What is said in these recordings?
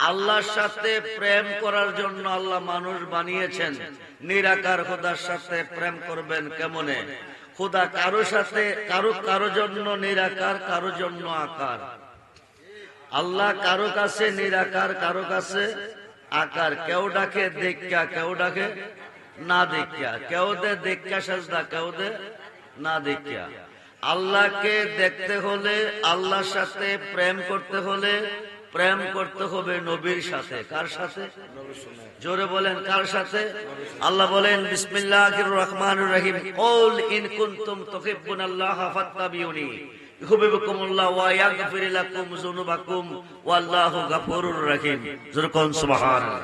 আল্লাহর সাথে প্রেম করার জন্য আল্লাহ মানুষ বানিয়েছেন। নিরাকার খোদার সাথে প্রেম করবেন কেমনে? খোদা কারো সাথে কারো জন্য নিরাকার, কারো জন্য আকার। আল্লাহ কারো কাছে নিরাকার, কারো কাছে আকার। কেউ ডাকে দেখা, কেউ ডাকে না দেখা, কেউ দে দেখা সাজদা, কেউ দে না দেখা। আল্লাহকে দেখতে হলে, আল্লাহর সাথে প্রেম করতে হলে, প্রেম করতে হবে নবীর সাথে। কার সাথে? জোরে বলেন, কার সাথে? আল্লাহ বলেন বিসমিল্লাহির রহমানির রহিম, কুল ইন কুনতুম তুহিব্বুনাল্লাহা ফাত্তাবিউনি ইউহিব্বুকুমুল্লাহ ওয়া ইয়াগফির লাকুম যুনুবাকুম ওয়াল্লাহু গফুরুর রহিম। জোরে কোন সুবহানাল্লাহ।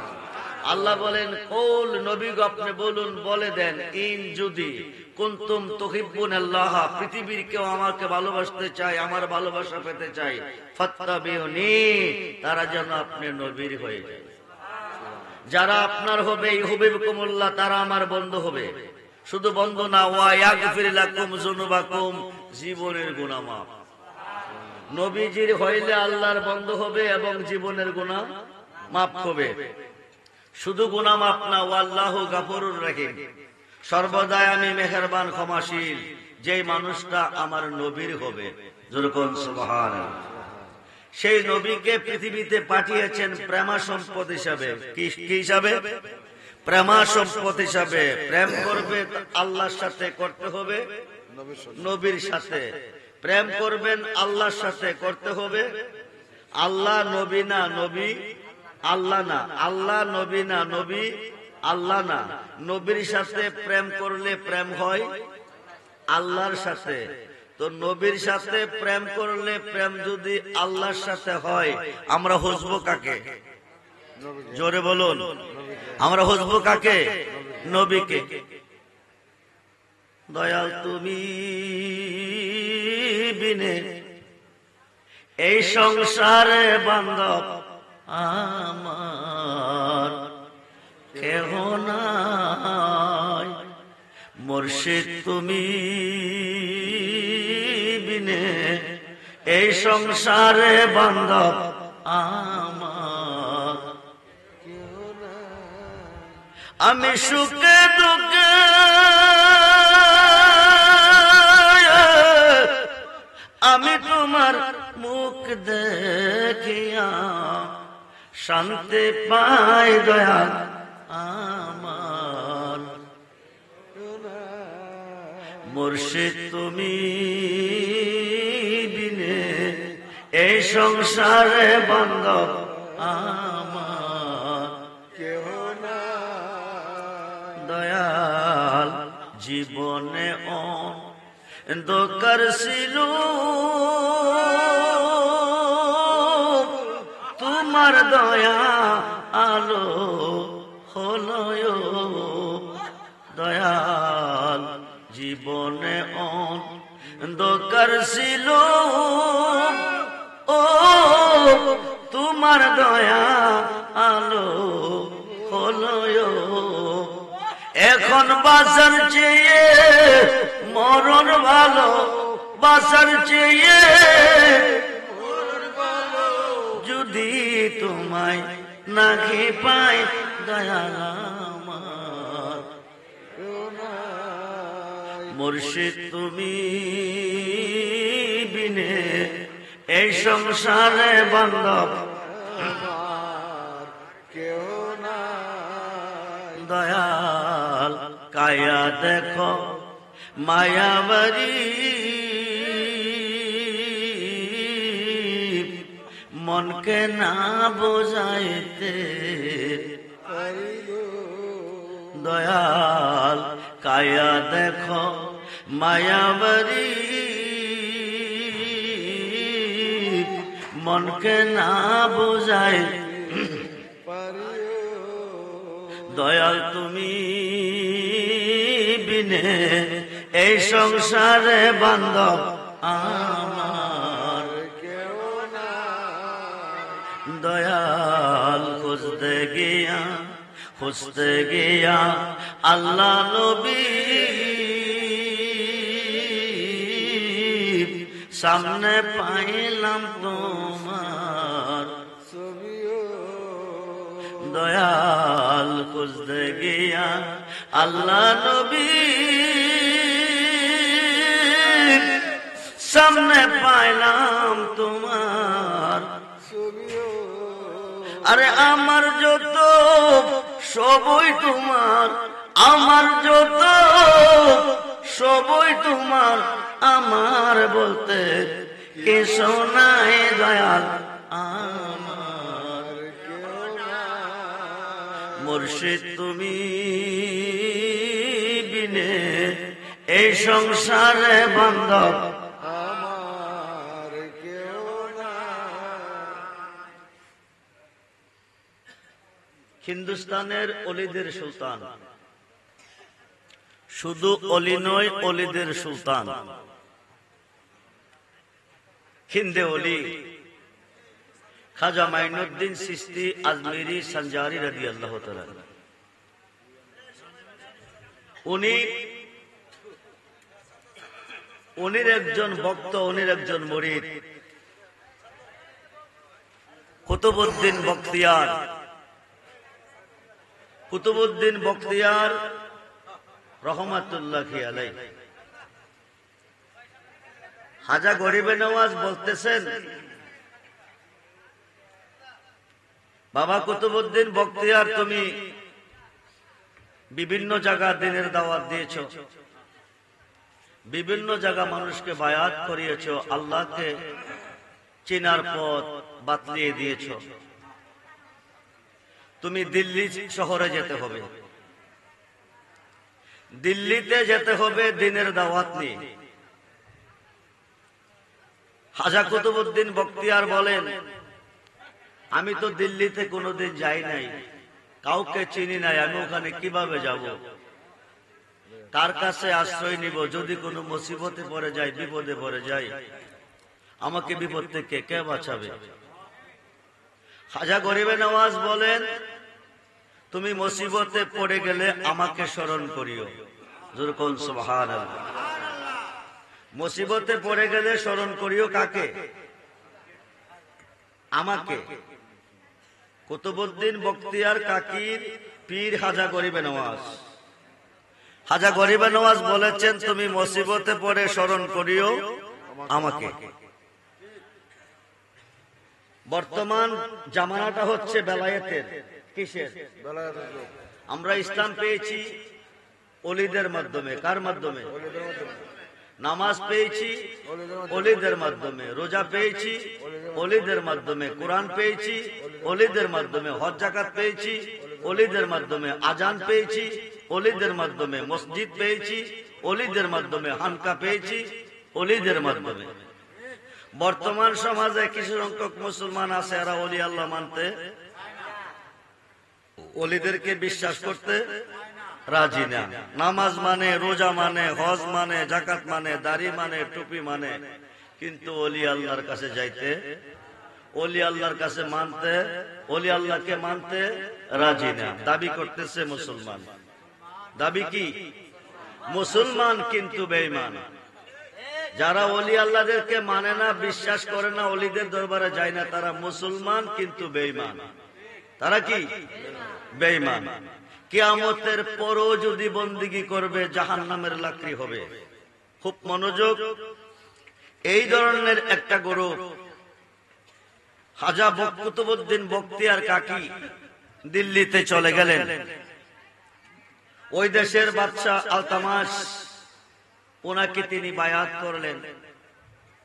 আল্লাহ বলেন, কুল নবী গো আপনি বলুন, বলে দেন, ইন যদি, কুনতুম তুহিব্বুনাল্লাহ পৃথিবীর কেউ আমাকে ভালোবাসতে চায়, আমার ভালোবাসা পেতে চায়, ফাত্তাবিউনি তারা যেন আপনি নবীর হয়ে যায়। যারা আপনার হবে ইউহিব্বুকুমুল্লাহ তারা আমার বন্ধু হবে। শুধু বন্ধু না, ওয়া ইয়াগফির লাকুম যুনুবাকুম জীবনের গুনাহ মাফ। নবীজির হইলে আল্লাহর বন্ধু হবে এবং জীবনের গুনাহ মাফ হবে। শুধু গুনাহ মাফ না, ওয়াল্লাহু গফুরুর রহিম সর্বদাই আমি মেহেরবান ক্ষমাশীল। যেই মানুষটা আমার নবীর হবে, যেরকম সুবহানাল্লাহ। সেই নবীকে পৃথিবীতে পাঠিয়েছেন প্রেমা সম্পদ হিসাবে। কি হিসাবে? প্রেমা সম্পদ হিসাবে। প্রেম করবে আল্লাহর সাথে, করতে হবে নবীর সাথে। প্রেম করবেন আল্লাহর সাথে, করতে হবে আল্লাহ নবী না, নবী আল্লাহ না। আল্লাহ নবী না, নবী আল্লাহ না। নবীর সাথে প্রেম করলে প্রেম হয় আল্লাহর সাথে। তো নবীর সাথে প্রেম করলে, প্রেম যদি আল্লাহর সাথে হয়, আমরা হসবো কাকে? জোরে বলুন, আমরা হসবো কাকে? নবীকে। দয়াল তুমি বিনে এই সংসারে বান্ধব আমার কেহ নাই। মুর্শিদ তুমি বিনে এই সংসারে বান্ধব আমার কেহ নাই। আমি সুখে দুঃখে আমি তোমার মুখ দেখিয়া শান্তি পাই দয়াল আমার। মুর্শিদ তুমি বিনে এই সংসারে বান্ধব আমার কেহ নাই। দয়াল জীবনে অন্ধকার ছিল, তোমার দয়া আলো হলো। দয়াল জীবনে অন্ধকার ছিল, ও তোমার দয়া আলো হলো। এখন বাঁচার চেয়ে মরণ ভালো, বাঁচার চেয়ে যদি তোমায় না খেয়ে পাই দয়াল আমার। মুর্শিদ তুমি বিনে এই সংসারে বান্ধব কেউ নাই। দয়াল কায়া দেখো মায়াবাড়ি, মনকে না বোঝাইতে দয়াল কায়া দেখো মায়াবাড়ি, মনকে না বোঝাই। দয়াল তুমি বিনে এই সংসারে বান্ধব আমার কেউ নাই। দয়াল খুঁজতে গিয়া আল্লাহ নবী সামনে পাইলাম তোমার ছবি। দয়াল খুঁজতে গিয়া আল্লাহ নবী সামনে পাইলাম তোমার। আরে আমার যত সবই তোমার, আমার যত সবই তোমার, আমার বলতে কিছু নাই দয়াল আমার। মুর্শিদ তুমি বিনে এই সংসারে বান্ধব আমার কেউ না। হিন্দুস্তানের অলিদের সুলতান, শুধু অলি নয়, অলিদের সুলতান, হিন্দে অলি খাজা মাইনুদ্দিন চিশতি আজমেরি সঞ্জারি রাদিয়াল্লাহু তাআলা। উনির একজন ভক্ত, উনির একজন মুরিদ কুতুবউদ্দিন বখতিয়ার। কুতুবউদ্দিন বখতিয়ার রহমাতুল্লাহি আলাইহি খাজা গরিবে নওয়াজ বলতেছেন, বাবা কুতুবউদ্দিন বখতিয়ার তুমি বিভিন্ন জায়গা দিনের দাওয়াত দিয়েছ, বিভিন্ন জায়গা মানুষকে বায়াত করিয়েছ, আল্লাহকে চিনার পথ বাতলিয়ে দিয়েছ। তুমি দিল্লি শহরে যেতে হবে, দিল্লিতে যেতে হবে দিনের দাওয়াত নিয়ে। খাজা কুতুবউদ্দিন বখতিয়ার বলেন, আমি তো দিল্লিতে কোনোদিন যাই নাই, কাউকে চিনি নাই, আমি ওখানে কিভাবে যাব, কার কাছে আশ্রয় নিব, যদি কোনো মুসিবতে পড়ে যায়, বিপদে পড়ে যায়, আমাকে বিপদ থেকে কে বাঁচাবে? খাজা গরিবে নওয়াজ বলেন, তুমি মুসিবতে পড়ে গেলে আমাকে স্মরণ করিও। জোরে কোন সুবহানাল্লাহ। মুসিবতে পড়ে গেলে স্মরণ করিও কাকে? আমাকে। কুতুবউদ্দিন বখতিয়ার কাকির পীর খাজা গরিবে নওয়াজ। খাজা গরিবে নওয়াজ বলেছেন, তুমি মুসিবতে পড়ে স্মরণ করিও আমাকে। বর্তমান জামানাটা হচ্ছে বেলায়েতের। কিসের? আমরা ইসলাম পেয়েছি ওলিদের মাধ্যমে। কার মাধ্যমে? নামাজ পেয়েছি ওলিদের মাধ্যমে, রোজা পেয়েছি ওলিদের মাধ্যমে, কোরআন পেয়েছি ওলিদের মাধ্যমে, হজ যাকাত পেয়েছি ওলিদের মাধ্যমে, আজান পেয়েছি ওলিদের মাধ্যমে, মসজিদ পেয়েছি ওলিদের মাধ্যমে, হানকা পেয়েছি ওলিদের মাধ্যমে। বর্তমান সমাজে কিছু সংখ্যক মুসলমান আছে, এরা ওলি আল্লাহ মানতে, ওলিদেরকে বিশ্বাস করতে রাজি না। নামাজ মানে, রোজা মানে, হজ মানে, যাকাত মানে, দাড়ি মানে, টুপি মানে, কিন্তু ওলি আল্লাহর কাছে যাইতে, ওলি আল্লাহর কাছে মানতে, ওলি আল্লাহকে মানতে রাজি না। দাবি করতেছে মুসলমান। দাবি কি? মুসলমান কিন্তু বেঈমান। যারা ওলি আল্লাহদেরকে মানে না, বিশ্বাস করে না, ওলিদের দরবারে যায় না, তারা মুসলমান কিন্তু বেঈমান। তারা কি? বেঈমান। কিয়ামতের পরও যদি বন্দিগি করবে, জাহান্নামের লাকড়ি হবে। খুব মনোযোগ। এই ধরনের একটা গ্রুপ খাজা কুতুবউদ্দিন বখতিয়ার কাকি দিল্লিতে চলে গেলেন। ওই দেশের বাদশা আলতামাস ওনাকে তিনি বায়াত করলেন।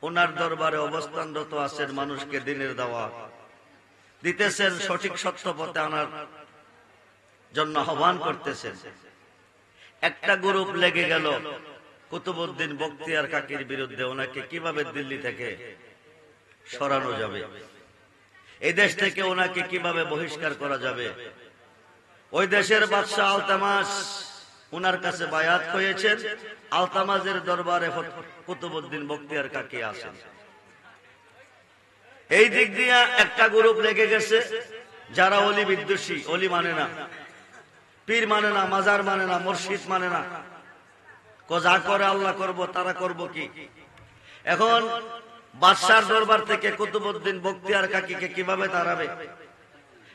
ওনার দরবারে অবস্থানরত আছেন, মানুষকে দিনের দাওয়াত দিতেছেন, সঠিক সত্য পথে আনার জন্য আহ্বান করতেছেন। একটা গ্রুপ লেগে গেল কুতুবউদ্দিন বখতিয়ার কাকির বিরুদ্ধে। ওনাকে কিভাবে দিল্লি থেকে সরানো যাবে, এই দেশ থেকে ওনাকে কিভাবে বহিষ্কার করা যাবে। ওই দেশের বাদশাহ আলতামাস ওনার কাছে বায়াত হয়েছেন। আলতামাজের দরবারে কুতুবউদ্দিন বখতিয়ার কাকি আছেন। এই দিক দিয়ে একটা গ্রুপ লেগে গেছে, যারা অলি বিদ্বেষী, অলি মানে না, পীর মানে না, মাজার মানে না, মুর্শিদ মানে না, যা করে আল্লাহ করব, তারা করব কি। এখন বাদশার দরবার থেকে কুতুবউদ্দিন বখতিয়ার কাকিকে কিভাবে তাড়াবে?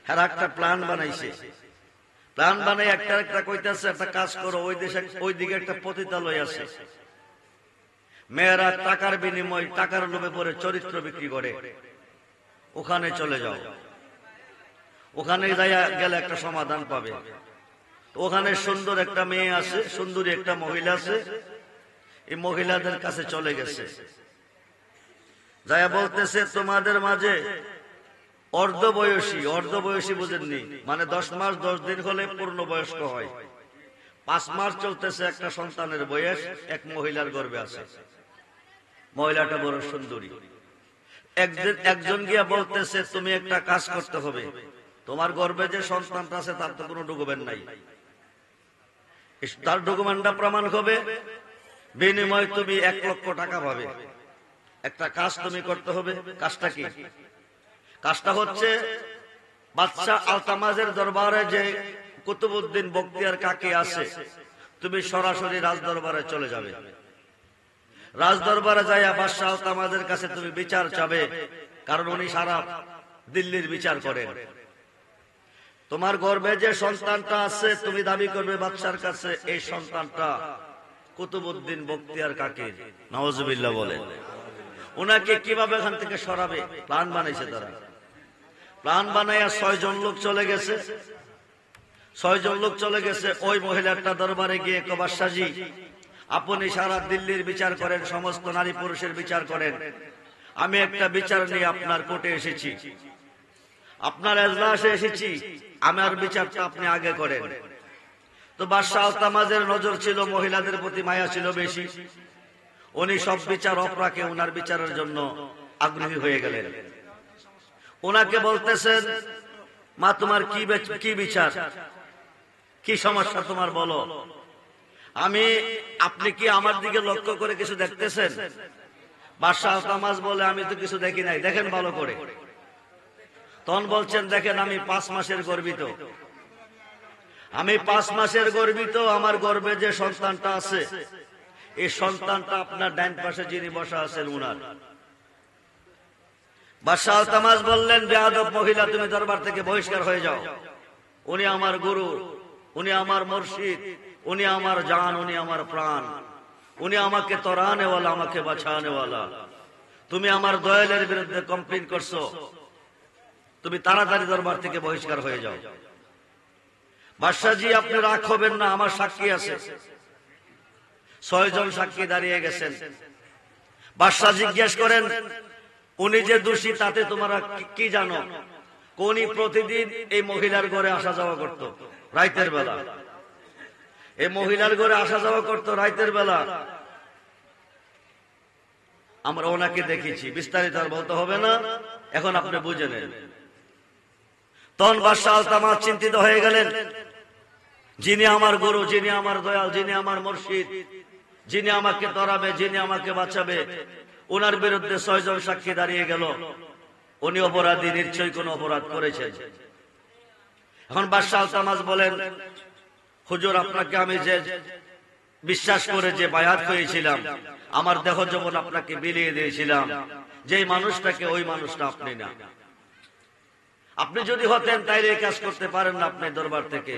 হ্যাঁ একটা প্ল্যান বানাইছে, প্ল্যান বানাই একটা একটা কইতেছে একটা কাজ করো, ওই দেশে ওই দিকে একটা পতিতালয় আছে, মেয়েরা টাকার বিনিময় টাকার লোভে পড়ে চরিত্র বিক্রি করে, ওখানে চলে যাও, ওখানে যাইয়া গেলে একটা সমাধান পাবে। ওখানে সুন্দর একটা মেয়ে আছে, সুন্দরী একটা মহিলা আছে, এই মহিলাদের কাছে চলে গেছে, যাইয়া বলতেছে তোমাদের মাঝে অর্ধবয়সী বুঝেননি, মানে 10 মাস 10 দিন হলে পূর্ণ বয়স্ক হয়, 5 মাস চলতেছে একটা সন্তানের বয়স, এক মহিলার গর্ভে আছে, মহিলাটা বড় সুন্দরী। একজন গিয়া বলতেছে তুমি একটা কাজ করতে হবে, তোমার গর্ভে যে সন্তানটা আছে তার তো কোনো ডকুমেন্ট নাই, তার ডকুমেন্টটা প্রমাণ হবে, বিনিময়ে তুমি 1 লক্ষ টাকা পাবে। একটা কাজ তুমি করতে হবে, কাজটা কি? কাজটা হচ্ছে বাদশা আলতামাজের দরবারে যে কুতুবউদ্দিন বখতিয়ার কাকি আছে, তুমি সরাসরি রাজ দরবারে চলে যাবে, রাজ দরবারে যাইয়া বাদশা আলতামাজের কাছে তুমি বিচার চাবে, কারণ উনি সারা দিল্লির বিচার করেন। তোমার গর্ভে যে সন্তানটা আছে তুমি দাবি করবে বাদশার কাছে এই সন্তানটা কুতুবউদ্দিন বখতিয়ার কাকির, নাউজুবিল্লাহ বলেন। ওনাকে কিভাবে এখান থেকে সরাবে প্ল্যান বানাইছে তারা, প্ল্যান বানাইয়া 6 জন লোক চলে গেছে, 6 জন লোক চলে গেছে ওই মহিলাটা দরবারে গিয়ে বাদশাজি আপনি সারা দিল্লির বিচার করেন, সমস্ত নারী পুরুষের বিচার করেন, আমি একটা বিচার নিয়ে আপনার কোর্টে এসেছি, আপনার এজলাসে এসেছি, আমার বিচারটা আপনি আগে করেন। তো বাদশা আলতামাজের নজর ছিল মহিলাদের প্রতি, মায়া ছিল বেশি, উনি সব বিচার অপরাকে ওনার বিচারের জন্য আগ্রহী হয়ে গেলেন। ওনাকে বলতেছেন মা তোমার কি বিচার, কি সমস্যা তোমার বলো। আপনি কি আমার দিকে লক্ষ্য করে কিছু দেখতেছেন? বাদশা আলতামাজ বলে আমি তো কিছু দেখি নাই, দেখেন ভালো করে। তখন বলছেন দেখেন আমি 5 মাসের গর্ভিত, আমি 5 মাসের গর্ভিত, আমার গর্ভে যে সন্তানটা আছে এই সন্তানটা আপনার ডান পাশে যিনি বসা আছেন উনার। বাদশা আলতামাজ বললেন বেয়াদব মহিলা তুমি দরবার থেকে বহিষ্কার হয়ে যাও, উনি আমার গুরু, উনি আমার মুর্শিদ, উনি আমার জান, উনি আমার প্রাণ, উনি আমাকে তরানেওয়ালা, আমাকে বাঁচানেওয়ালা, তুমি আমার দয়ালের বিরুদ্ধে কমপ্লেইন করছো, তুমি তাড়াতাড়ি দরবার থেকে বহিষ্কার হয়ে যাও। বাদশাজি আপনি রাগ হবেন না, আমার সাক্ষী আছে। 6 জন সাক্ষী দাঁড়িয়ে গেছেন। বাদশা জিজ্ঞেস করেন উনি যে দোষী তাতে তোমরা কি জানো? উনি প্রতিদিন এই মহিলার ঘরে আসা যাওয়া করত রাতের বেলা, এই মহিলার ঘরে আসা যাওয়া করত রাতের বেলা, আমরা ওনাকে দেখেছি, বিস্তারিত আর বলতে হবে না, এখন আপনি বুঝে নেন। তখন বাদশা আলতামাজ চিন্তিত হয়ে গেলেন, যিনি আমার গুরু, যিনি আমার দয়াল, যিনি আমার মুর্শিদ, যিনি আমাকে তরাবে, যিনি আমাকে বাঁচাবে, ওনার বিরুদ্ধে 6 জন সাক্ষী দাঁড়িয়ে গেল, উনি অপরাধী, নিশ্চয়ই কোন অপরাধ করেছেন। এখন বাদশা আলতামাজ বলেন হুজুর আপনাকে আমি যে বিশ্বাস করে যে বায়াত হয়েছিলাম, আমার দেহ যৌবন আপনাকে বিলিয়ে দিয়েছিলাম, যে মানুষটাকে ওই মানুষটা আপনি না। আপনি যদি হতেন তাইলে এই কাজ করতে পারেন না, আপনি দরবার থেকে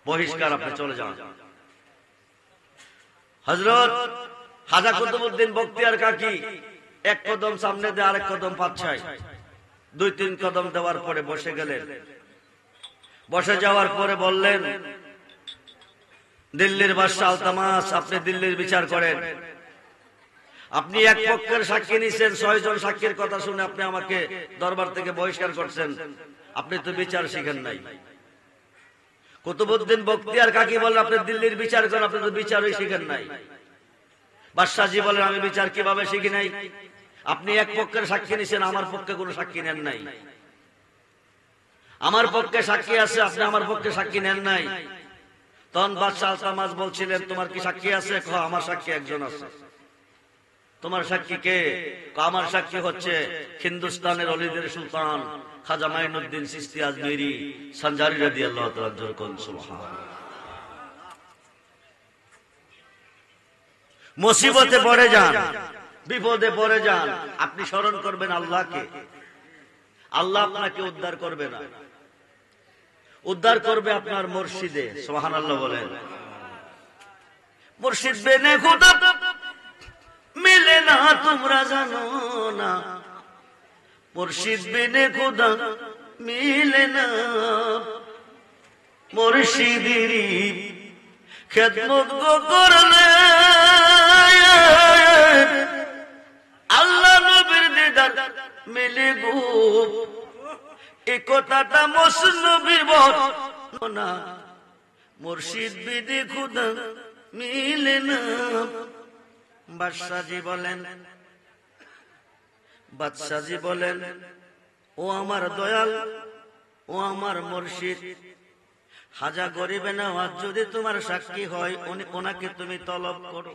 বহিষ্কার, আপনি চলে যান। হযরত খাজা কুতুবউদ্দিন বখতিয়ার কাকি 1 কদম সামনে দিয়ে আরেক কদম পাচ্ছায়, 2-3 কদম দেওয়ার পরে বসে গেলেন। বসে যাওয়ার পরে বললেন দিল্লির বাদশা আলতামাজ আপনি দিল্লির বিচার করেন, আপনি এক পক্ষের সাক্ষী নিছেন, 6 জন সাক্ষীর কথা শুনে আপনি আমাকে দরবার থেকে বহিষ্কার করছেন, আপনি তো বিচার শিখেন নাই। কুতুবউদ্দিন বখতিয়ার কাকি বলেন আপনি দিল্লির বিচার করেন, আপনি তো বিচারই শিখেন নাই। বাদশাহজি বলেন আমি বিচার কিভাবে শিখি নাই? আপনি এক পক্ষের সাক্ষী নিছেন, আমার পক্ষে কোনো সাক্ষী নেন নাই। আমার পক্ষে সাক্ষী আছে, আপনি আমার পক্ষে সাক্ষী নেন নাই। তখন বাদশা আলতামাজ বলছিলেন তোমার কি সাক্ষী আছে? আমার সাক্ষী একজন আছে। তোমার সাক্ষী কে? আমার সাক্ষী হচ্ছে হিন্দুস্তানের অলিদের সুলতান খাজা মাইনুদ্দিন চিশতি আজমেরি সঞ্জারি রাদিয়াল্লাহু তাআলা আনহু। সুবহানাল্লাহ। মুসিবতে পড়ে যান, বিপদে পড়ে যান, আপনি স্মরণ করবেন আল্লাহকে। আল্লাহ আপনাকে উদ্ধার করবে না, উদ্ধার করবে আপনার মুর্শিদে। সুবহানাল্লাহ বলেন। মুর্শিদ বিনে খুদা মিলে না, তোমরা জানো না, মুর্শিদ বিনে খুদা মিলে না। মুর্শিদেরই খেদমত করলে আল্লাহ নবীর দিদার মিলে গো, এই কথাটা মসনবীর বর্ণনা। মুর্শিদ বিনে খুদা মিলে না। বাদশাহজি বলেন, বাদশাহজি বলেন, ও আমার দয়াল, ও আমার মুর্শিদ, হাজা গরিবে নওয়াজ যদি তোমার সাক্ষী হয়, ওনাকে তুমি তলব করো।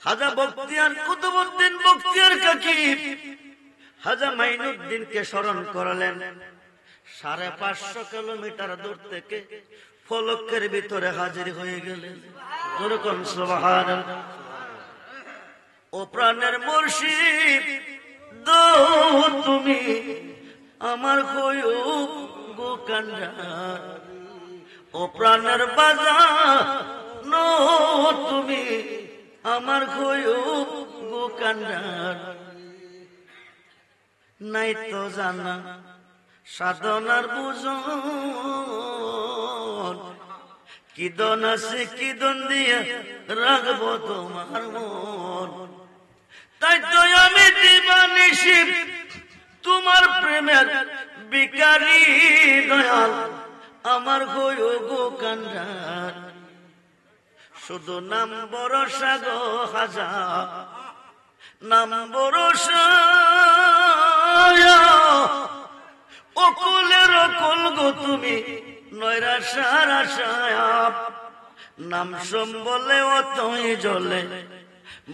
খাজা বখতিয়ার কুতুবউদ্দিন বখতিয়ার কাকি হাজা মাইনুদ্দিনকে স্মরণ করলেন। 550 কিলোমিটার দূর থেকে ফলকের ভিতরে হাজির হয়ে গেলেন। যেরকম সুবহানাল্লাহ। ও প্রাণের মুর্শিদ দো তুমি আমার কয়ু গো কান্ডার, ও প্রাণের বাজার নো তুমি আমার কয়ু গো কান্ডার। নাই তো জানা সাধনার বুঝন, কি দন আছে কি দন দিয়ে রাখবো তোমার মন। তাই তো আমি দিবানিশি তোমার প্রেমের বিকারী দয়াল, আমার গো গো কান্ডার। শুধু নাম ভরসা গো খাজা, নাম ভরসা, অকুলের অকুল গো তুমি নৈরাশার আশায়। নাম সম্বলে অতই জলে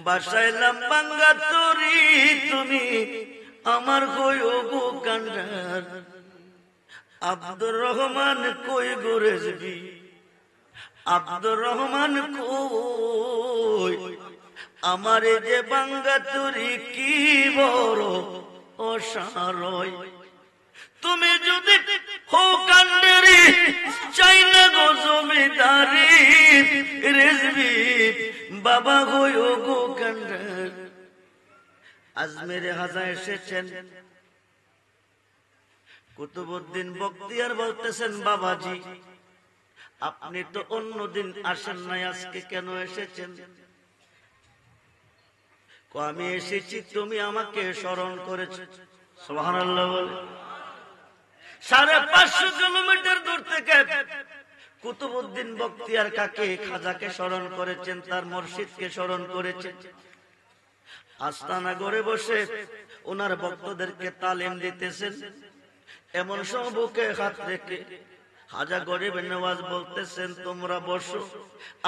বাসাইলাম বাঙ্গা তরি, তুমি আমার কই গো কান্ডার। আব্দুর রহমান কই গো রেজবি, আব্দুর রহমান কই, আমার যে বাঙ্গা তরি কি বড় অসারয়। তুমি যদি হো কান্ডারি চাই না গো জমিদারি, রেজবি বাবা গো গো কান্ডার। আজমেরে হাজা এসেছেন, কুতুবউদ্দিন বখতিয়ার বলতেছেন, বাবাজি আপনি তো অন্যদিন আসেন নাই, আজকে কেন এসেছেন? আমি এসেছি তুমি আমাকে স্মরণ করেছ। সুবহানাল্লাহ বলে। 550 কিলোমিটার দূর থেকে কুতুবউদ্দিন বখতিয়ার কাকে খাজাকে স্মরণ করেছেন, তার মুর্শিদকে স্মরণ করেছেন। আস্তানা ঘরে বসে ওনার ভক্তদেরকে তালিম দিতেছেন। এমন সব বুকে হাত রেখে হাজা গরিব নওয়াজ বলতেছেন, তোমরা বসো,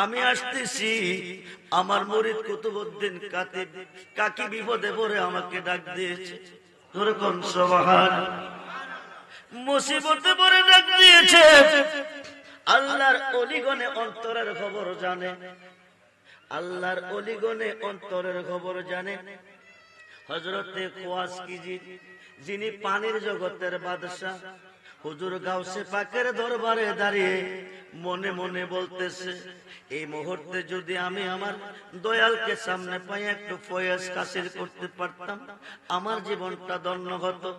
আমি আসতেছি। আমার মুরিদ কুতুবউদ্দিন কাকি বিপদে পড়ে আমাকে ডাক দিয়েছে। যেরকম সুবহানাল্লাহ। মুসিবতে পড়ে ডাক দিয়েছে। আল্লাহর অলিগণে অন্তরের খবর জানে, আল্লাহর অলিগণে অন্তরের খবর জানে। হযরতে খোয়াজকিজি, যিনি পানির জগতের বাদশাহ, হুজুর গাউসে পাকের দরবারে দাঁড়িয়ে মনে মনে বলতেছে, এই মুহূর্তে যদি আমি আমার দয়ালকে সামনে পাই একটু ফয়েজ হাসিল করতে পারতাম, আমার জীবনটা ধন্য হতো।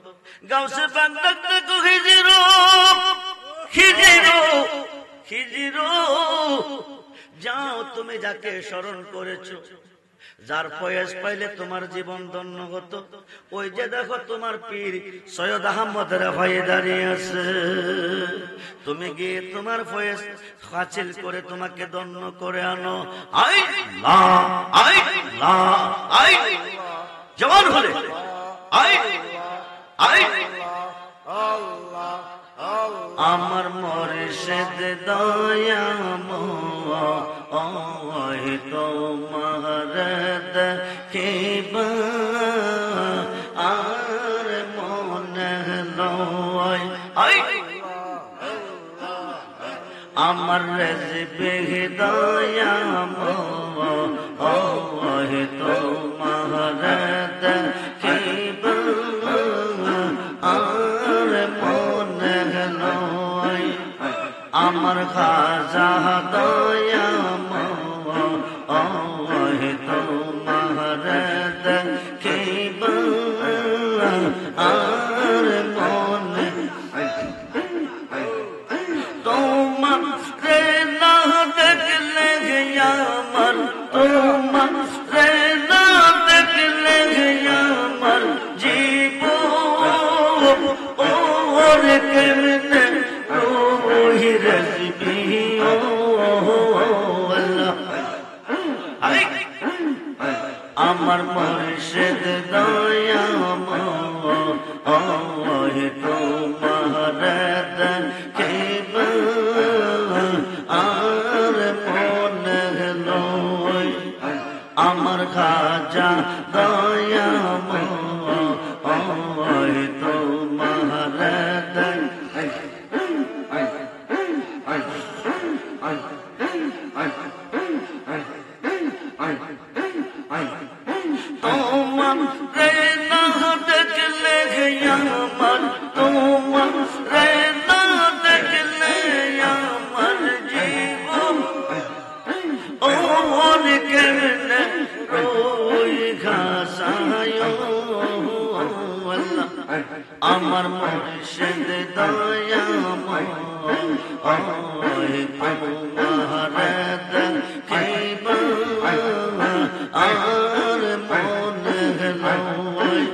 গাউসে পাক ডাকতে খিজিরো খিজিরো খিজিরো, যাও তুমি যাকে স্মরণ করেছো, যার ফয়েজ পাইলে তোমার জীবন ধন্য হতো, ওই যে দেখো তোমার পীর সৈয়দ আহমদের হয়ে দাঁড়িয়ে আছে। তুমি গিয়ে তোমার ফয়েজ হাসিল করে তোমাকে ধন্য করে আনো। আল্লাহ আল্লাহ আল্লাহ, জবান হলে আমার মুর্শিদ দয়াময় তোমার দেখিবা আর মনে লয়। আমার রেজবে দয়াময় তোমার দেখিবা আমার খাজা দয়াময় তোমার দেখিব আর মনে তোমার না দেখলে আমার তোমার না দেখলে আমার জীবন ওর কেমনে রোহি রসবি ও আল্লাহ আমার মুর্শিদ দয়াময় তোমার দেখিব আর মনে লয় আমার খাজা দয়াময় তোমার তোমার না দেখলে আমার তোমার না দেখলে আমার জীবন ওর কেমনে ওই ঘাসায় আমার মুর্শিদ দয়াময় তোমার দেখিব আর মনে লয়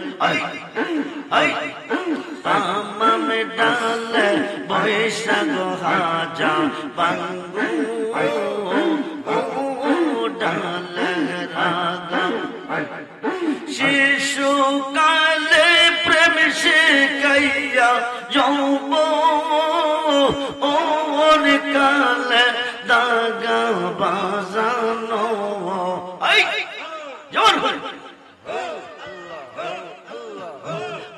তামাম ডালে বৈশাখ হাজা বাঙ্গু ডালে রাগা শিশুকালে প্রেম শিখাইয়া যৌবন কালে দাগা বাজানো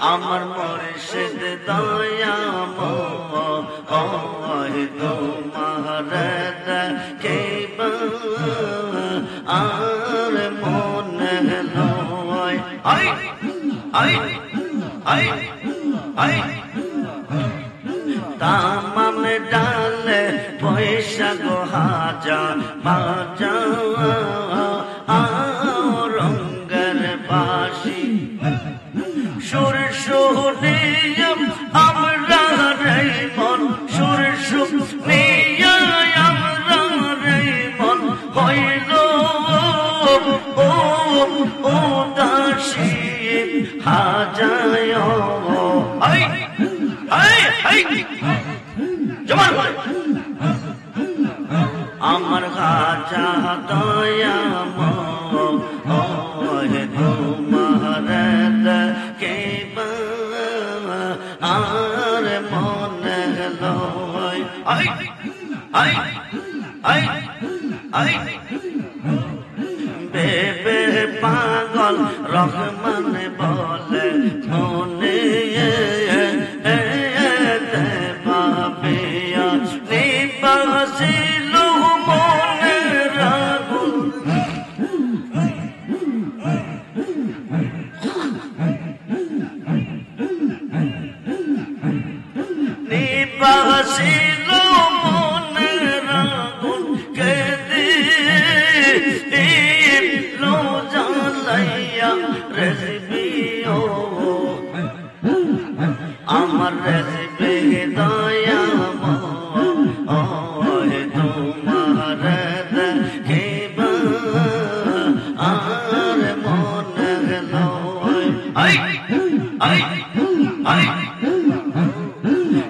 আমার মুর্শিদ দয়াময় তোমার দেখিব আর মনে লয় তামাম ডালে বৈশাখ হাজা বাজা রঙ্গের বাসি সুর শুনিয়াম আমরা রে মন সুর শুনিয়া আমরা রে মন হইল ও দাসী হাজায় আমার খাজা দয়াময় তোমার দেখিব আর মনে লয় বেবে পাগল রহমান বলে মনে বাবিয়া নিবাসিল মনে রাগুল নিবাসিল মনে রাগুল কেদি লো জালাইয়া রেসবি ও আমার রেসবি দয়াময় তোমার দেখিব আর মনে লয়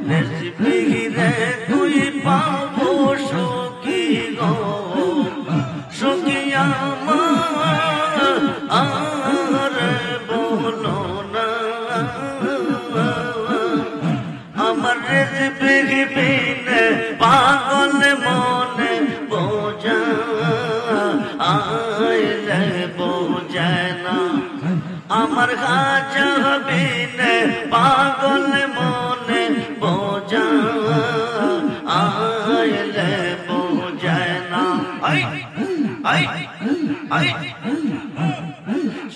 রেসবি রে তুই পাবো সুখী গো সুখী আমার বলো না আমার রেসবি বিনে পাগল মনে বোঝা আইলে বোঝায় না আমার খাজা বিনে পাগল মনে বোঝা আইলে বোঝায় না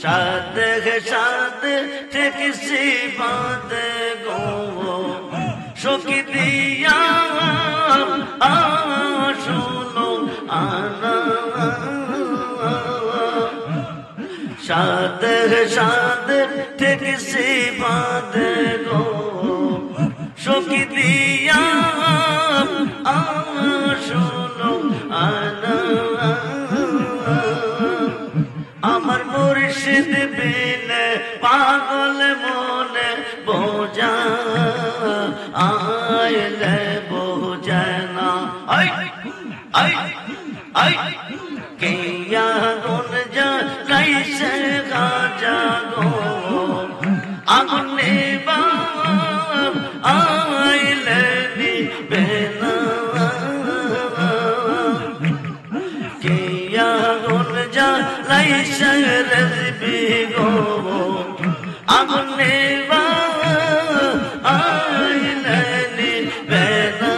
সাদে সাদে ঠিক সিবাদে গো সখী দিয়া সাদের থেকে সে বাঁধে গো সখী দিয়া শোনো আনা আমার মুর্শিদ বিনে পাগল মনে বোঝা আইলে বোঝে না আই আই আই কিয়া গুন যা লাইছে গাজা গো আগুনে বা আইলে নিবে না কিয়া গুন যা লাইছে রজবি গো আগুনে বা আইলে নিবে না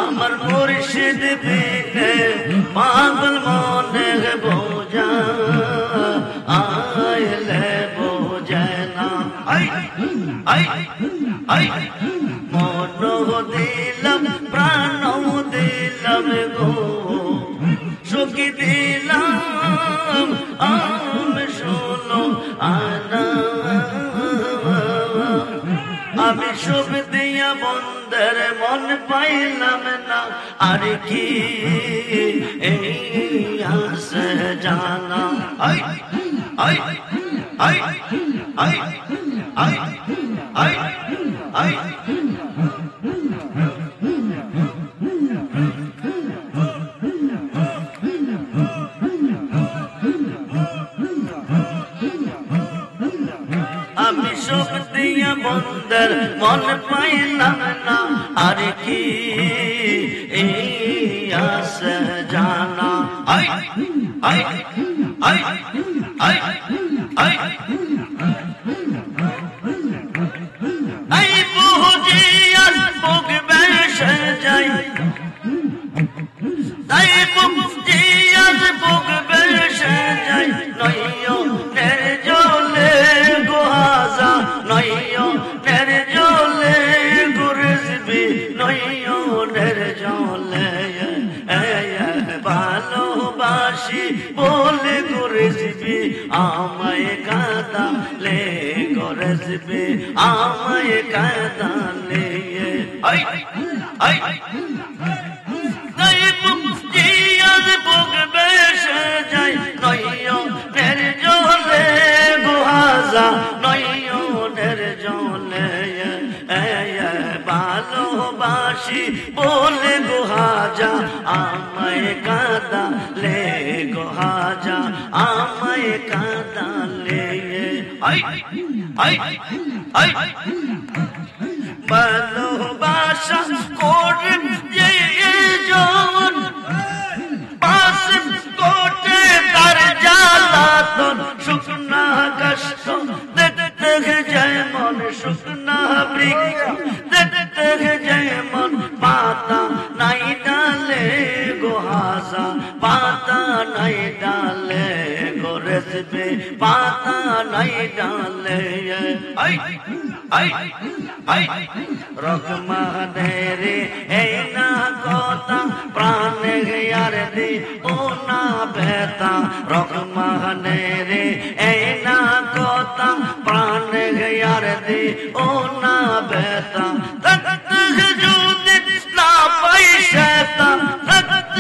আমার মুর্শিদ বিনে পাগল মনে বোঝা আইলে বোঝে না আই আই আই মন দিলাম প্রাণ দিলাম গো সখী দিলাম আমি শোনো আনা আমি সব দিয়া বন্ধের মন পাইলাম না আর কি এই আসে জানা I I I I I I I আমি সব দিয়া বন্ধের মন পাইলাম না আর কি এই আসে জানা I I I I I I বুঝি আজ বুক বেসে যাই তাই বুঝি আজ বুক বেসে যাই নইও নের জলে গোহাজা নইও নের জলে গুরজবি নইও নের জলে ভালোবাসি বলে গুরজবি আমায় কাঁদালে গুরজবি আমায় কাঁদালে আই আই তাই বুঝি আজ বুক বেসে যাই নইও নের জলে গোহাজা নইও নের জলে ভালোবাসি বলে গোহাজা আমায় কাঁদালে গোহাজা আমায় কাঁদালে আই আই আই ভালোবাসা করে যে জন পাশ কোটে তার জ্বালাতন শুকনা কষ্ট দেখতে যায় মন শুকনা বৃক্ষ দেখতে যায় মন পাতা নাই ডালে গোহাজা পাতা নাই ডালে গোরজবে পাতা নাই ডালে আই আই আই রহমানে রে এই না কথা প্রাণে यार दे ओ ना बेता रखमाने रे ए ना कोता प्राण यार दे ओ ना बेता तख्त जूदी ना पैशेता तख्त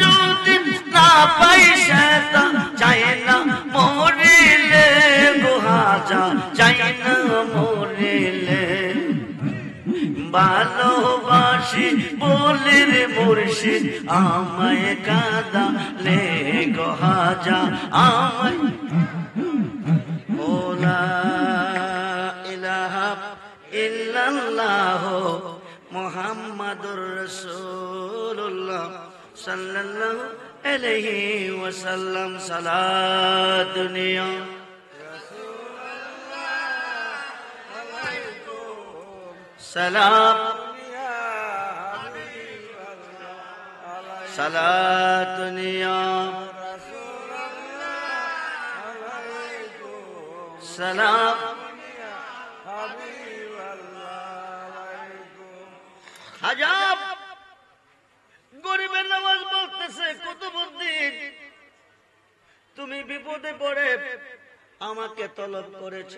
जूदी ना पैशेता चाइना मोरिले गुहाजा चाइना मोरिले ভালোবাসি বলে রে মুর্শিদ আমায় কাঁদালে গোহাজা আমায় লা ইলাহা ইল্লাল্লাহ মুহাম্মাদুর রাসূলুল্লাহ সাল্লাল্লাহু আলাইহি ওয়াসাল্লাম সালাতুনিয়া सलाम सलातुनिया सलाम हजाब गरीबेर नवाज बोलतेছে কুতুবউদ্দিন তুমি বিপদ আমাকে তলব করেছ,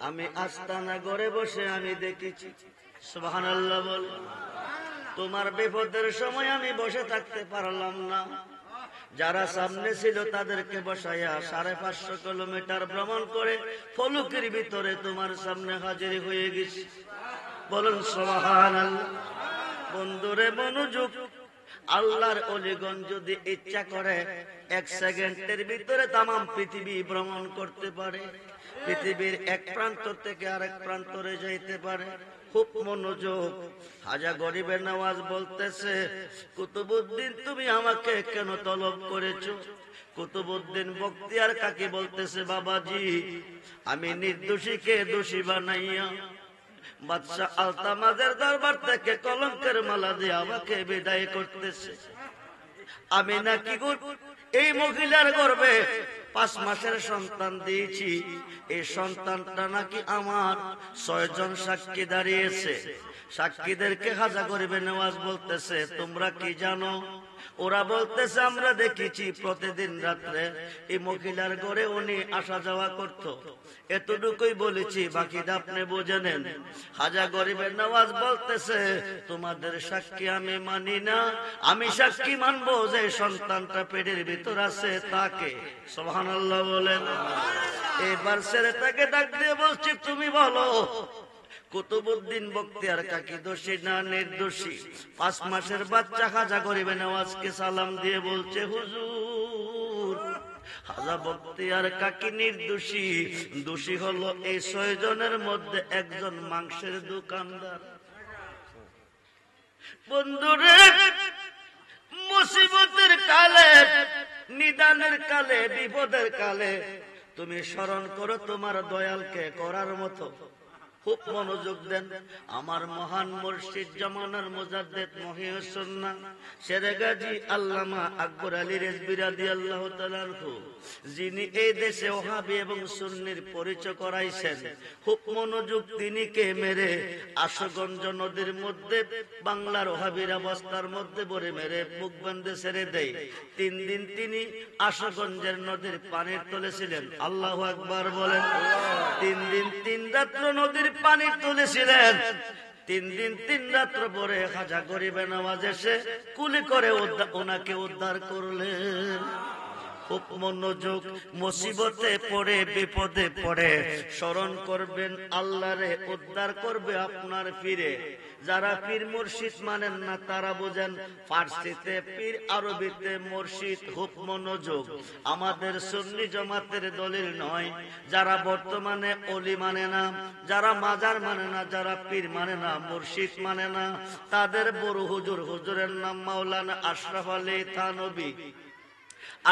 আমি আস্তানা ঘরে বসে আমি দেখেছি। সুবহানাল্লাহ বল। তোমার বিপদের সময় আমি বসে থাকতে পারলাম না, যারা সামনে ছিল তাদেরকে বসাইয়া 550 কিলোমিটার ভ্রমণ করে ফলুকের ভিতরে তোমার সামনে হাজির হয়ে গেছি। বলুন সুবহানাল্লাহ। বন্ধুরে মনোযোগ, আল্লাহর ওলিগণ যদি ইচ্ছা করে 1 সেকেন্ডের ভিতরে তাম পৃথিবী ভ্রমণ করতে পারে, পৃথিবীর এক প্রান্ত থেকে আরেক প্রান্তরে যাইতে পারে। খুব মনোযোগ। হাজা গরিবের নওয়াজ বলতেছে, কুতুবউদ্দিন তুমি আমাকে কেন তলব করেছো? কুতুবউদ্দিন বখতিয়ার কাকি বলতেছে, বাবাজি আমি নির্দোষীকে দোষী বানাইয়া বাদশাহ আলতামাজের দরবার থেকে কলঙ্কের মালা দিয়ে আমাকে বিদায় করতেছে। আমি নাকি এই মহিলার গর্ভে 5 মাসের সন্তান দিয়েছি, এই সন্তানটা নাকি আমার। 6 জন সাক্ষী দাঁড়িয়েছে। সাক্ষীদেরকে হাজা গরিবের নওয়াজ বলতেছে, তোমরা কি জানো? ওরা বলতেছে, আমরা দেখেছি প্রতিদিন রাত্রে এই মহিলার ঘরে উনি আসা যাওয়া করত। এতটুকুই বলেছি, বাকিটা আপনি বুঝে নেন। হাজা গরিবের নওয়াজ বলতেছে, তোমাদের সাক্ষী আমি মানি না, আমি সাক্ষী মানবো যে সন্তানটা পেটের ভিতর আছে তাকে। সুবহানাল্লাহ বলেন। এবার ছেলেটাকে ডাক দিয়ে বলছি, তুমি বলো কুতুবউদ্দিন বখতিয়ার কাকি দোষী না নির্দোষী? 5 মাসের বাচ্চা হাজা গরিবের নওয়াজকে সালাম দিয়ে বলছে, হুজুর হাজা বখতিয়ার কাকি নির্দোষী। দোষী হলো এই 6 জনের মধ্যে একজন মাংসের দোকানদার। বন্ধুরে, মুসিবতের কালে, নিদানের কালে, বিপদের কালে তুমি স্মরণ করো তোমার দয়ালকে করার মতো। খুব মনোযোগ দেন। আমার মহান মুর্শিদ জামানার মুজাদ্দিদ মহিউস সুন্নাহ শেরে গাজী আল্লামা আকবর আলী রেজভী রাদিয়াল্লাহু তাআলা আনহু, যিনি এই দেশে ওহাবী এবং সুন্নির পরিচয় করাইছেন, খুব মনোযোগ। তিনি কে মেরে আশুগঞ্জ নদীর মধ্যে বাংলার ওহাবীর অবস্থার মধ্যে বরে মেরে বুক বাঁধে ছেড়ে দেয়। 3 দিন তিনি আশুগঞ্জের নদীর পানির তলে ছিলেন। আল্লাহু আকবার বলেন। 3 দিন 3 রাত্র নদীর পানি তুলেছিলেন। 3 দিন 3 রাত্র পরে হাজা গরিবের নওয়াজ এসে কুলি করে ওনাকে উদ্ধার করলেন। খুব মনোযোগ। মুসিবতে পড়ে, বিপদে পড়ে স্মরণ করবেন আল্লাহরে, উদ্ধার করবে আপনার পীরে। যারা পীর মুর্শিদ মানেন না তারা বোঝেন ফার্সিতে পীর, আরবিতে মুর্শিদ। খুব মনোযোগ। আমাদের সুন্নি জামাতের দলিল নয়। যারা বর্তমানে ওলি মানে না, যারা মাজার মানে না, যারা পীর মানে না, মুর্শিদ মানে না, তাদের বড় হুজুরের নাম মাওলানা আশরাফ আলী থানভী।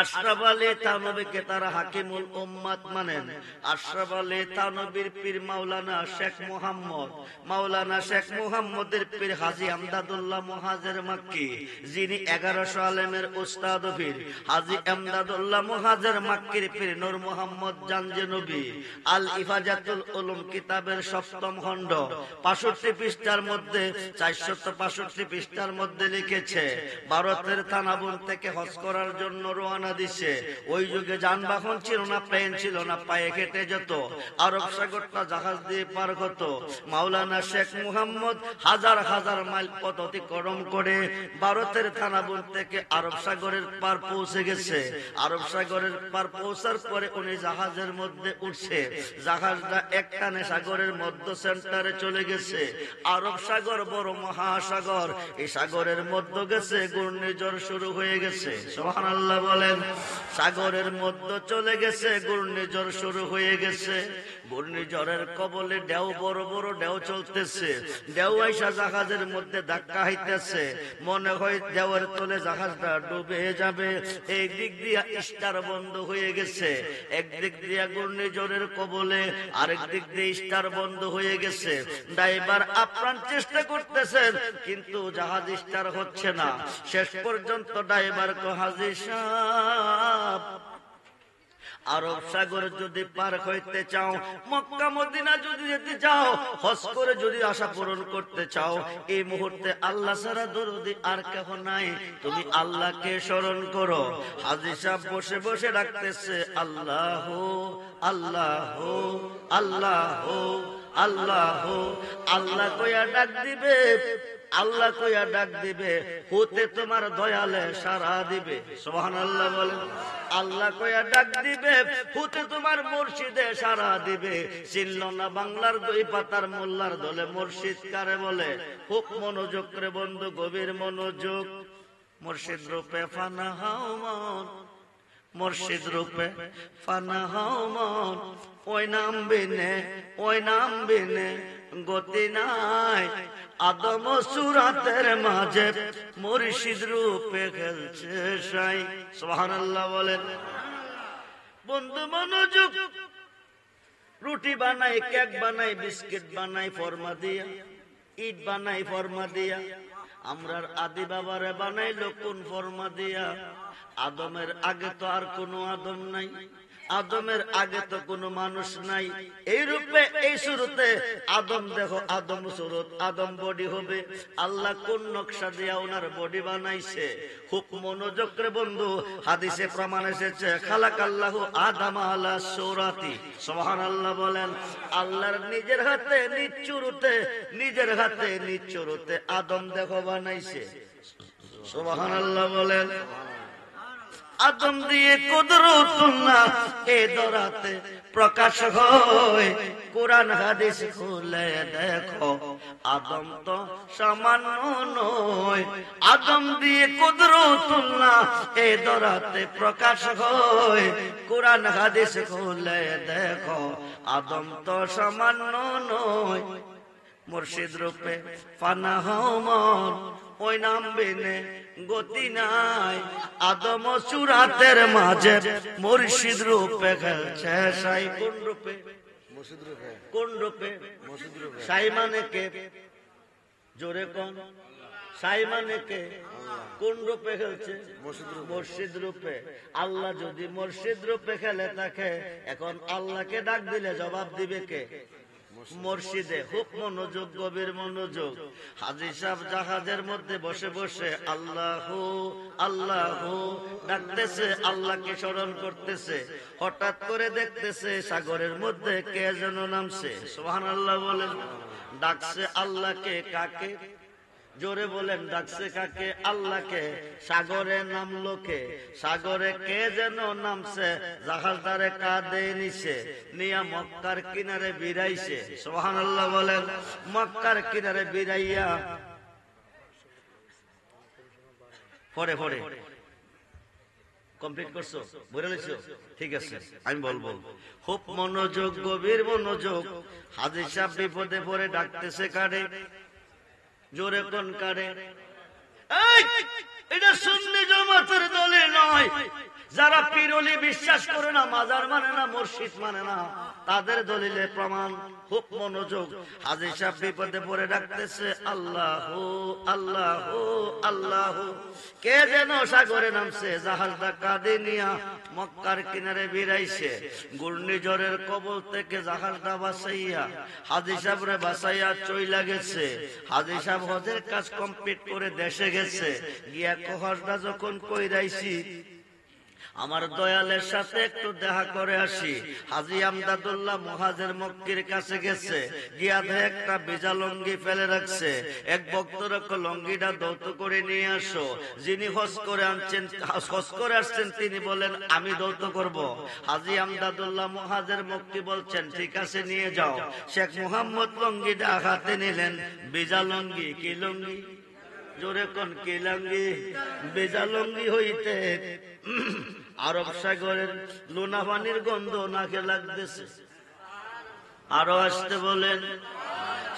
আশরাফ আলী থানভীকে তারা হাকিমুল উম্মাত মানেন। আশরাফ আলী থানভীর পীর মাওলানা শেখ মুহাম্মদ, মাওলানা শেখ মুহাম্মদের পীর হাজী আমদাদুল্লাহ মুহাজির মাক্কি, যিনি 1100 আলেমের উস্তাদ পীর। হাজী আমদাদুল্লাহ মুহাজির মাক্কির পীর নূর মুহাম্মদ জানজনবী আল ইফাজাতুল উলুম কিতাবের 7ম খণ্ড 65 পৃষ্ঠার মধ্যে 465 পৃষ্ঠার মধ্যে লিখেছে, ভারতের থানাবুন থেকে হজ করার জন্য রওনা দিছে। ওই যুগে যানবাহন ছিল না, প্লেন ছিল না, পায়ে হেঁটে যেত। আরব সাগরটা জাহাজ দিয়ে পার হতো। মাওলানা শেখ মুহাম্মদ হাজার হাজার মাইল পথ অতিক্রম করে ভারতের থানাবুন থেকে আরব সাগরের পার পৌঁছে গেছে। আরব সাগরের পার পৌঁছার পরে উনি জাহাজের মধ্যে উঠছে। জাহাজটা একটানে সাগরের মধ্য সেন্টারে চলে গেছে। আরব সাগর বড় মহাসাগর, এই সাগরের মধ্য গেছে, ঘূর্ণিঝড় শুরু হয়ে গেছে। সুবহানাল্লাহ বলেন। সাগরের মধ্য চলে গেছে, ঘূর্ণিঝড় শুরু হয়ে গেছে। ঘূর্ণিঝড়ের কবলে ঢেউ, বড় বড় ঢেউ চলতেছে। ঢেউ আইসা জাহাজের মধ্যে ধাক্কা হইতেছে। মনে হয় ঢেউয়ের তলে জাহাজটা ডুবে যাবে। এই দিক দিয়া স্টার বন্ধ হয়ে গেছে, একদিক দিয়া ঘূর্ণিঝড়ের কবলে, আরেক দিক দিয়ে স্টার বন্ধ হয়ে গেছে। ড্রাইভার আপ্রাণ চেষ্টা করতেছেন, কিন্তু জাহাজ স্টার হচ্ছে না। শেষ পর্যন্ত ড্রাইভার কো, হাজী সাহেব আরব সাগর যদি পার হইতে চাও, মক্কা মদিনা যদি যেতে চাও, হজ করে যদি আশা পূরণ করতে চাও, এই মুহূর্তে আল্লাহ ছাড়া দরদি আর কেহ নাই। তুমি আল্লাহকে স্মরণ করো। হাজী সাহেব বসে বসে ডাকতেছে আল্লাহ আল্লাহ আল্লাহ আল্লাহ। আল্লাহ কইয়া ডাক দিবে, আল্লাহ কইয়া ডাক দিবে, হতে তোমার দয়ালে সারা দিবে। সুবহানাল্লাহ বলেন। আল্লাহ কইয়া ডাক দিবে, হতে তোমার মুর্শিদে সারা দিবে। চিনল না বাংলার দুই পাতার মোল্লার দলে মুর্শিদ কারে বলে? খুব মনোযোগ রে বন্ধু, গভীর মনোযোগ। মুর্শিদ রূপে ফানা হাও মন, মুর্শিদ রূপে ফানা হাও মন। ওই নাম বিনে, ওই নাম বিনে গতি নাই। আদম সুরাতের মাঝে মুর্শিদ রূপে খেলছে সাই। সুবহানাল্লাহ বলেন। বন্ধু মনোযোগ। রুটি বানাই, কেক বানাই, বিস্কিট বানাই ফরমা দিয়া, ইট বানাই ফরমা দিয়া। আমরার আদি বাবারে বানাইলো কোন ফরমা দিয়া? আদমের আগে তো আর কোনো আদম নাই, আদমের আগে তো কোনো মানুষ নাই। এই রূপে এই শুরুতে আদম দেখো, আদম সুরত, আদম বডি হবে। আল্লাহ কোন নকশা দিয়া ওনার বডি বানাইছে? খুব মনোযোগ রে বন্ধু। হাদিসে প্রমাণ এসেছে খালাকাল্লাহু আদম আলা সূরাতি। সুবহানাল্লাহ বলেন। আল্লাহর নিজের হাতে নিচুরুতে, নিজের হাতে নিচুরুতে আদম দেখো বানাইছে। সুবহানাল্লাহ বলেন। আদম দিয়ে কুদরতুল্লাহ এ দরাতে প্রকাশ হয়। কোরআন হাদিস খুলে দেখো, আদম তো সামান্য নয়। আদম দিয়ে কুদরতুল্লাহ এ দরাতে প্রকাশ হয়। কোরআন হাদিস খুলে দেখো, আদম তো সামান্য নয়। মুর্শিদ রূপে ফানা হও মন, ওই নাম বিনে গতি নাই। আদম সুরাতের মাঝে মুর্শিদ রূপে খেলছে সাই। কোন রূপে? কোন রূপে? সাই মানে কে? জোরে কোন? সাই মানে কে? কোন রূপে খেলছে? মুর্শিদ রূপে। আল্লাহ যদি মুর্শিদ রূপে খেলে থাকে, এখন আল্লাহকে ডাক দিলে জবাব দিবে কে? মুর্শিদে। খুব মনোযোগ, গভীর মনোযোগ। হাজী সাহেব জাহাজের মধ্যে বসে বসে আল্লাহ আল্লাহ ডাকতেছে, আল্লাহকে স্মরণ করতেছে। হঠাৎ করে দেখতেছে সাগরের মধ্যে কে যেন নামছে। সুবহানাল্লাহ বলেন। ডাকছে আল্লাহকে। কাকে? জোরে বলেন। ডাকছে কাকে? আল্লাহকে। সাগরে নামলো কে? সাগরে কে যেন নামছে, জাহাজদারে কাঁধে নিছে, নিয়া মক্কার কিনারে বিরাইছে। সুবহানাল্লাহ বলেন। মক্কার কিনারে বিরাইয়া পরে পরে কমপ্লিট করছো? বলে লিখছো? ঠিক আছে, আমি বলবো। খুব মনোযোগ, গভীর মনোযোগ। হাজী সাহেব বিপদে পড়ে ডাকতেছে কারে? জোরে কোন কারে? এটা সুন্নি জামাতের দলে নয়। যারা পীরলি বিশ্বাস করে না, মাজার মানে না, মুর্শিদ মানে না, তাদের দলিলে প্রমাণ। খুব মনোযোগ। হাজী সাহেব বিপদে পড়ে ডাকতেছে আল্লাহ আল্লাহ আল্লাহ। কে যেন সাগরে নামছে, জাহাজটা কাঁধে নিয়া মক্কার কিনারে বিরাইছে। ঘূর্ণিঝড়ের কবল থেকে জাহাজটা বাঁচাইয়া হাজী সাহেবরে বাঁচাইয়া চইলা গেছে। হাজী সাহেব হজের কাজ কমপ্লিট করে দেশে গেছে। গিয়া হজটা যখন কইরাইছি, আমার দয়ালের সাথে একটু দেখা করে আসি। হাজী আমদাদুল্লাহ মুহাজির মক্কির কাছে গেছে। গিয়া দেখে একটা ভিজা লঙ্গি ফেলে রাখছে। এক ভক্তর লঙ্গিটা দৌত করে নিয়ে আসো। যিনি হজ করে আসছেন তিনি বলেন আমি দৌত করব। হাজী আমদাদুল্লাহ মুহাজির মক্কি বলছেন ঠিক আছে নিয়ে যাও। শেখ মুহাম্মদ লঙ্গিটা হাতে নিলেন। ভিজা লঙ্গি। কি লঙ্গি? জোরে কোন? কি লঙ্গি? ভিজা লঙ্গি হইতে আরব সাগরের লোনা পানির গন্ধ নাকে লাগতেছে। আরো আসতে বলেন।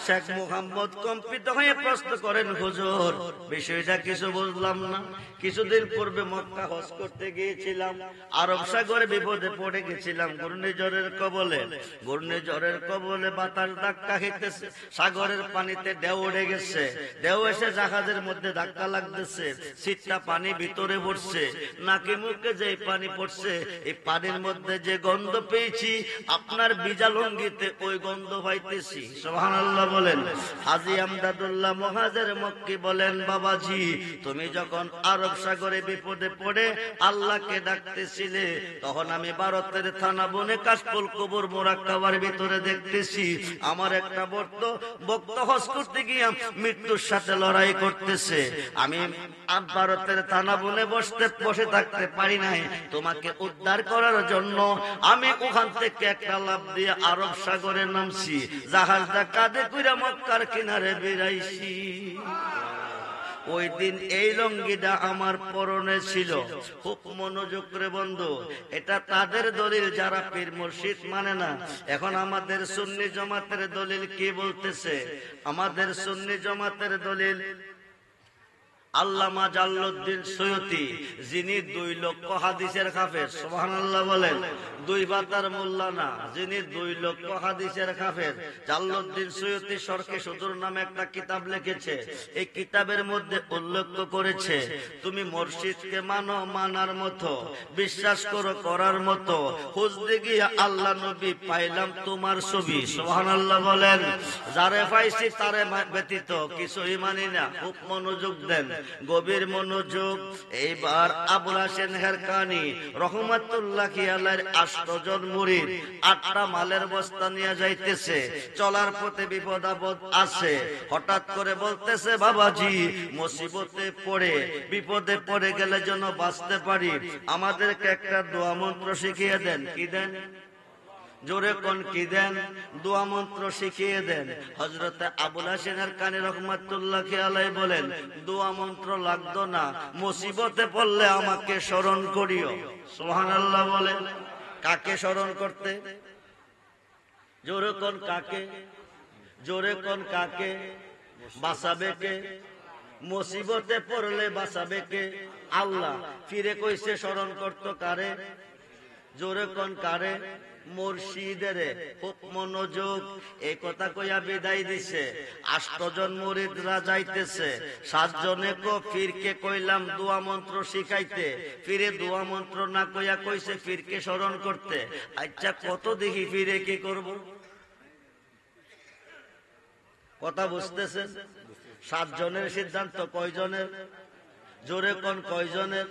শেখ মুহাম্মদ কম্পিত হয়ে প্রশ্ন করেন, হুজুর বিষয়টা কিছু বুঝলাম না। কিছুদিন পূর্বে মক্কা হজ করতে গিয়েছিলাম, আরব সাগরে বিপদে পড়ে গেছিলাম ঘূর্ণিঝড়ের কবলে। ঘূর্ণিঝড়ের কবলে বাতাস ধাক্কা খেতেছে, সাগরের পানিতে ঢেউ উড়ে গেছে, ঢেউ এসে জাহাজের মধ্যে ধাক্কা লাগতেছে, শীতটা পানি ভিতরে পড়ছে, নাকি মুখে যে পানি পড়ছে, এই পানির মধ্যে যে গন্ধ পেয়েছি, আপনার ভিজা লুঙ্গিতে ওই গন্ধ পাইতেছি। সুবহানাল্লাহ বলেন। হাজী আমদাদুল্লাহ মুহাজির মক্কি বলেন, বাবাজি তুমি যখন আরব সাগরে বিপদে পড়ে আল্লাহকে ডাকতেছিলে, তখন আমি ভারতের থানা বনে কাশফুল কুবুর মুরাক্কাবার ভিতরে দেখতেছি আমার একটা ভক্ত হজ করতে গিয়ে মৃত্যুর সাথে লড়াই করতেছে। আমি ভারতের থানা বনে বসে থাকতে পারি নাই, তোমাকে উদ্ধার করার জন্য আমি ওখান থেকে একটা লাফ দিয়ে আরব সাগরে নামছি, জাহাজটা কাঁধে কইরা মক্কার কিনারে বেরাইছি। ওই দিন এই লঙ্গিটা আমার পরনে ছিল। খুব মনোযোগ করে বন্ধু, এটা তাদের দলিল যারা পীর মুর্শিদ মানে না। এখন আমাদের সুন্নি জামাতের দলিল কি বলতেছে? আমাদের সুন্নি জামাতের দলিল আল্লামা জালালউদ্দিন সৈয়দী, যিনি 2 লক্ষ হাদিসের হাফেজ। সুবহানাল্লাহ বলেন। 2 বাতার মোল্লা না, যিনি 2 লক্ষ হাদিসের হাফেজ। জালালউদ্দিন সৈয়দী শরকে সুদূর নামে একটা কিতাব লিখেছে। এই কিতাবের মধ্যে উল্লেখ করেছে, তুমি মুর্শিদকে মানো মানার মতো, বিশ্বাস করো করার মতো, খুঁজতে গিয়ে আল্লাহ নবী পাইলাম তোমার ছবি। সুবহানাল্লাহ বলেন। যারে পাইছি তারে ব্যতীত কিছুই মানি না। খুব মনোযোগ দেন, গভীর মনোযোগ। এইবার আবুল হাসেন হেরকানি রহমাতুল্লাহ আলাইহির 8 জন মুরিদ 8টা মালের বস্তা নিয়ে যাইতেছে। চলার পথে বিপদ আপদ আছে, হঠাৎ করে বলতেছে, বাবাজি মুসিবতে পড়ে বিপদে পড়ে গেলে যেন বাঁচতে পারি, আমাদেরকে একটা দোয়া মন্ত্র শিখিয়ে দেন। কি দেন? জোরে কোন কি দেন? দোয়া মন্ত্র শিখিয়ে দেন। হযরতে আবুল হাসেন হেরকানি রহমাতুল্লাহ আলাইহি বলেন, দোয়া মন্ত্র লাগতো না, মুসিবতে পড়লে আমাকে স্মরণ করিও। সুবহানাল্লাহ বলেন। কাকে স্মরণ করতে? জোরে কোন কাকে? জোরে কোন কাকে? বাঁচাবে কে? মুসিবতে পড়লে বাঁচাবে কে? আল্লাহ। ফিরে কইছে স্মরণ করতো কারে? জোরে কোন কারে? মুর্শিদের। খুব মনোযোগ। এই কথা কইয়া বিদায় দিছে। 8 জন মুরিদরা যাইতেছে। 7 জনে ফিরকে কইলাম দোয়া মন্ত্র শিখাইতে, ফিরে দোয়া মন্ত্র না কইয়া কইছে ফিরকে স্মরণ করতে। আচ্ছা কত দেখি ফিরে কি করব? কথা বুঝতেছেন? 7 জনের সিদ্ধান্ত কয়জনের? জোরে কোন কয়জনের?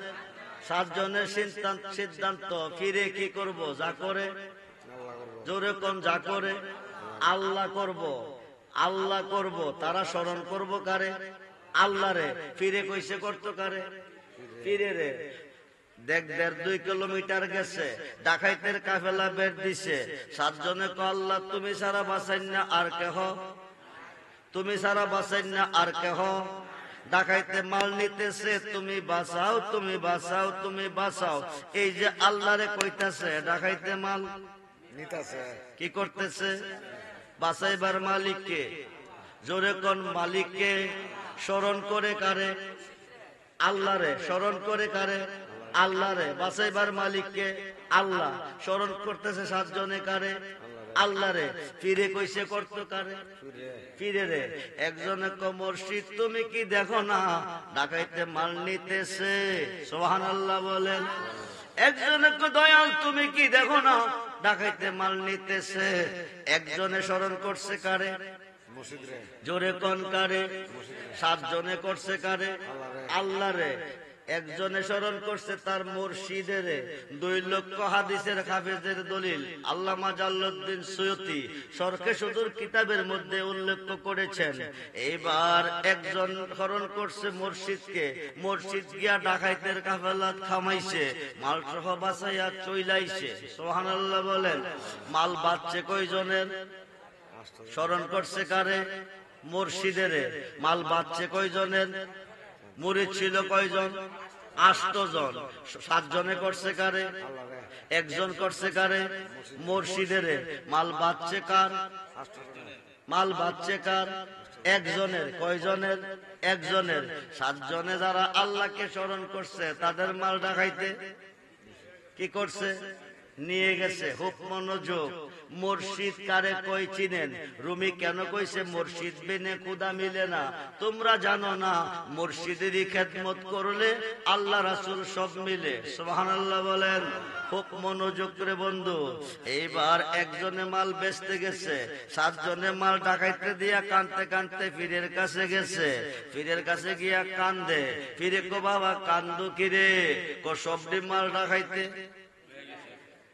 7 জনের সিদ্ধান্ত ফিরে কি করব? যা করে। জোরে কোন যা করে? আল্লাহ করব। আল্লাহ করব। তারা স্মরণ করব কারে? আল্লাহ রে। ফিরে কইছে করতো কারে? ফিরে রে। দেখ 1.5-2 কিলোমিটার গেছে, ডাকাইতের কাফেলা বের দিছে। 7 জনে কো আল্লাহ তুমি সারা বাঁচাইন না আর কেহ, তুমি সারা বাঁচাইন না আর কেহ। ডাকাইতে মাল নিতেছে, তুমি বাঁচাও তুমি বাঁচাও তুমি বাঁচাও। এই যে আল্লাহরে কইতাছে, ডাকাইতে মাল নিতেছে, কি করতেছে? বাঁচাইবার মালিককে। জোরে কোন মালিককে। স্মরণ করে কারে? আল্লাহরে। স্মরণ করে কারে? আল্লাহরে। বাঁচাইবার মালিককে আল্লাহ। স্মরণ করতেছে 7 জনে কারে? আল্লাহরে। ফিরে কইছে করতো কারে? ফিরে রে। একজনে কো মুর্শিদ তুমি কি দেখো না ডাকাইতে মাল নিতেছে? সুবহানাল্লাহ বলেন। একজনে কো দয়াল তুমি কি দেখো না ডাকাইতে মাল নিতেছে? একজনে স্মরণ করছে কারে? জোরে কোন কারে? 7 জনে করছে কারে? আল্লাহরে। একজনে স্মরণ করছে তার মুর্শিদের। 2 লক্ষ হাদিসের হাফেজের দলিল আল্লামা জালালউদ্দিন সৈয়দী শরকে সুদূর কিতাবের মধ্যে উল্লেখ করেছেন। এইবার একজন স্মরণ করছে মুর্শিদকে। মুর্শিদ গিয়া ডাকাইতের কাফেলা থামাইছে, মাল সহ বাঁচাইয়া চইলাইছে। সুবহানাল্লাহ বলেন। মাল বাঁচছে কয়জনের? স্মরণ করছে কারে? মুর্শিদের। মাল বাঁচছে কয়জনের? মুরিদ ছিল কয়জন? 8 জন। 7 জনে করছে কারে? একজন করছে কারে? মুর্শিদের। মাল বাঁচছে কার? মাল বাঁচছে কার? একজনের। কয়জনের? একজনের। 7 জনে যারা আল্লাহকে স্মরণ করছে তাদের মাল ডাকাইতে কি করছে? নিয়ে গেছে। খুব মনোযোগ। মুর্শিদ কারে কই চিনেন? রুমি কেন কইছে মুর্শিদ বিনে খুদা মিলে না? তোমরা জানো না মুর্শিদেরই খেদমত করলে আল্লাহ রাসূল সব মিলে। সুবহানাল্লাহ বলেন। খুব মনোযোগ করে বন্ধু। এইবার একজনে মাল বেচতে গেছে, 7 জনে মাল ডাকাইতে দিয়া কানতে কানতে পীরের কাছে গেছে। পীরের কাছে গিয়া কান্দে। পীরে কো বাবা কান্দো কিরে? কো সবডি মাল ডাকাইতে।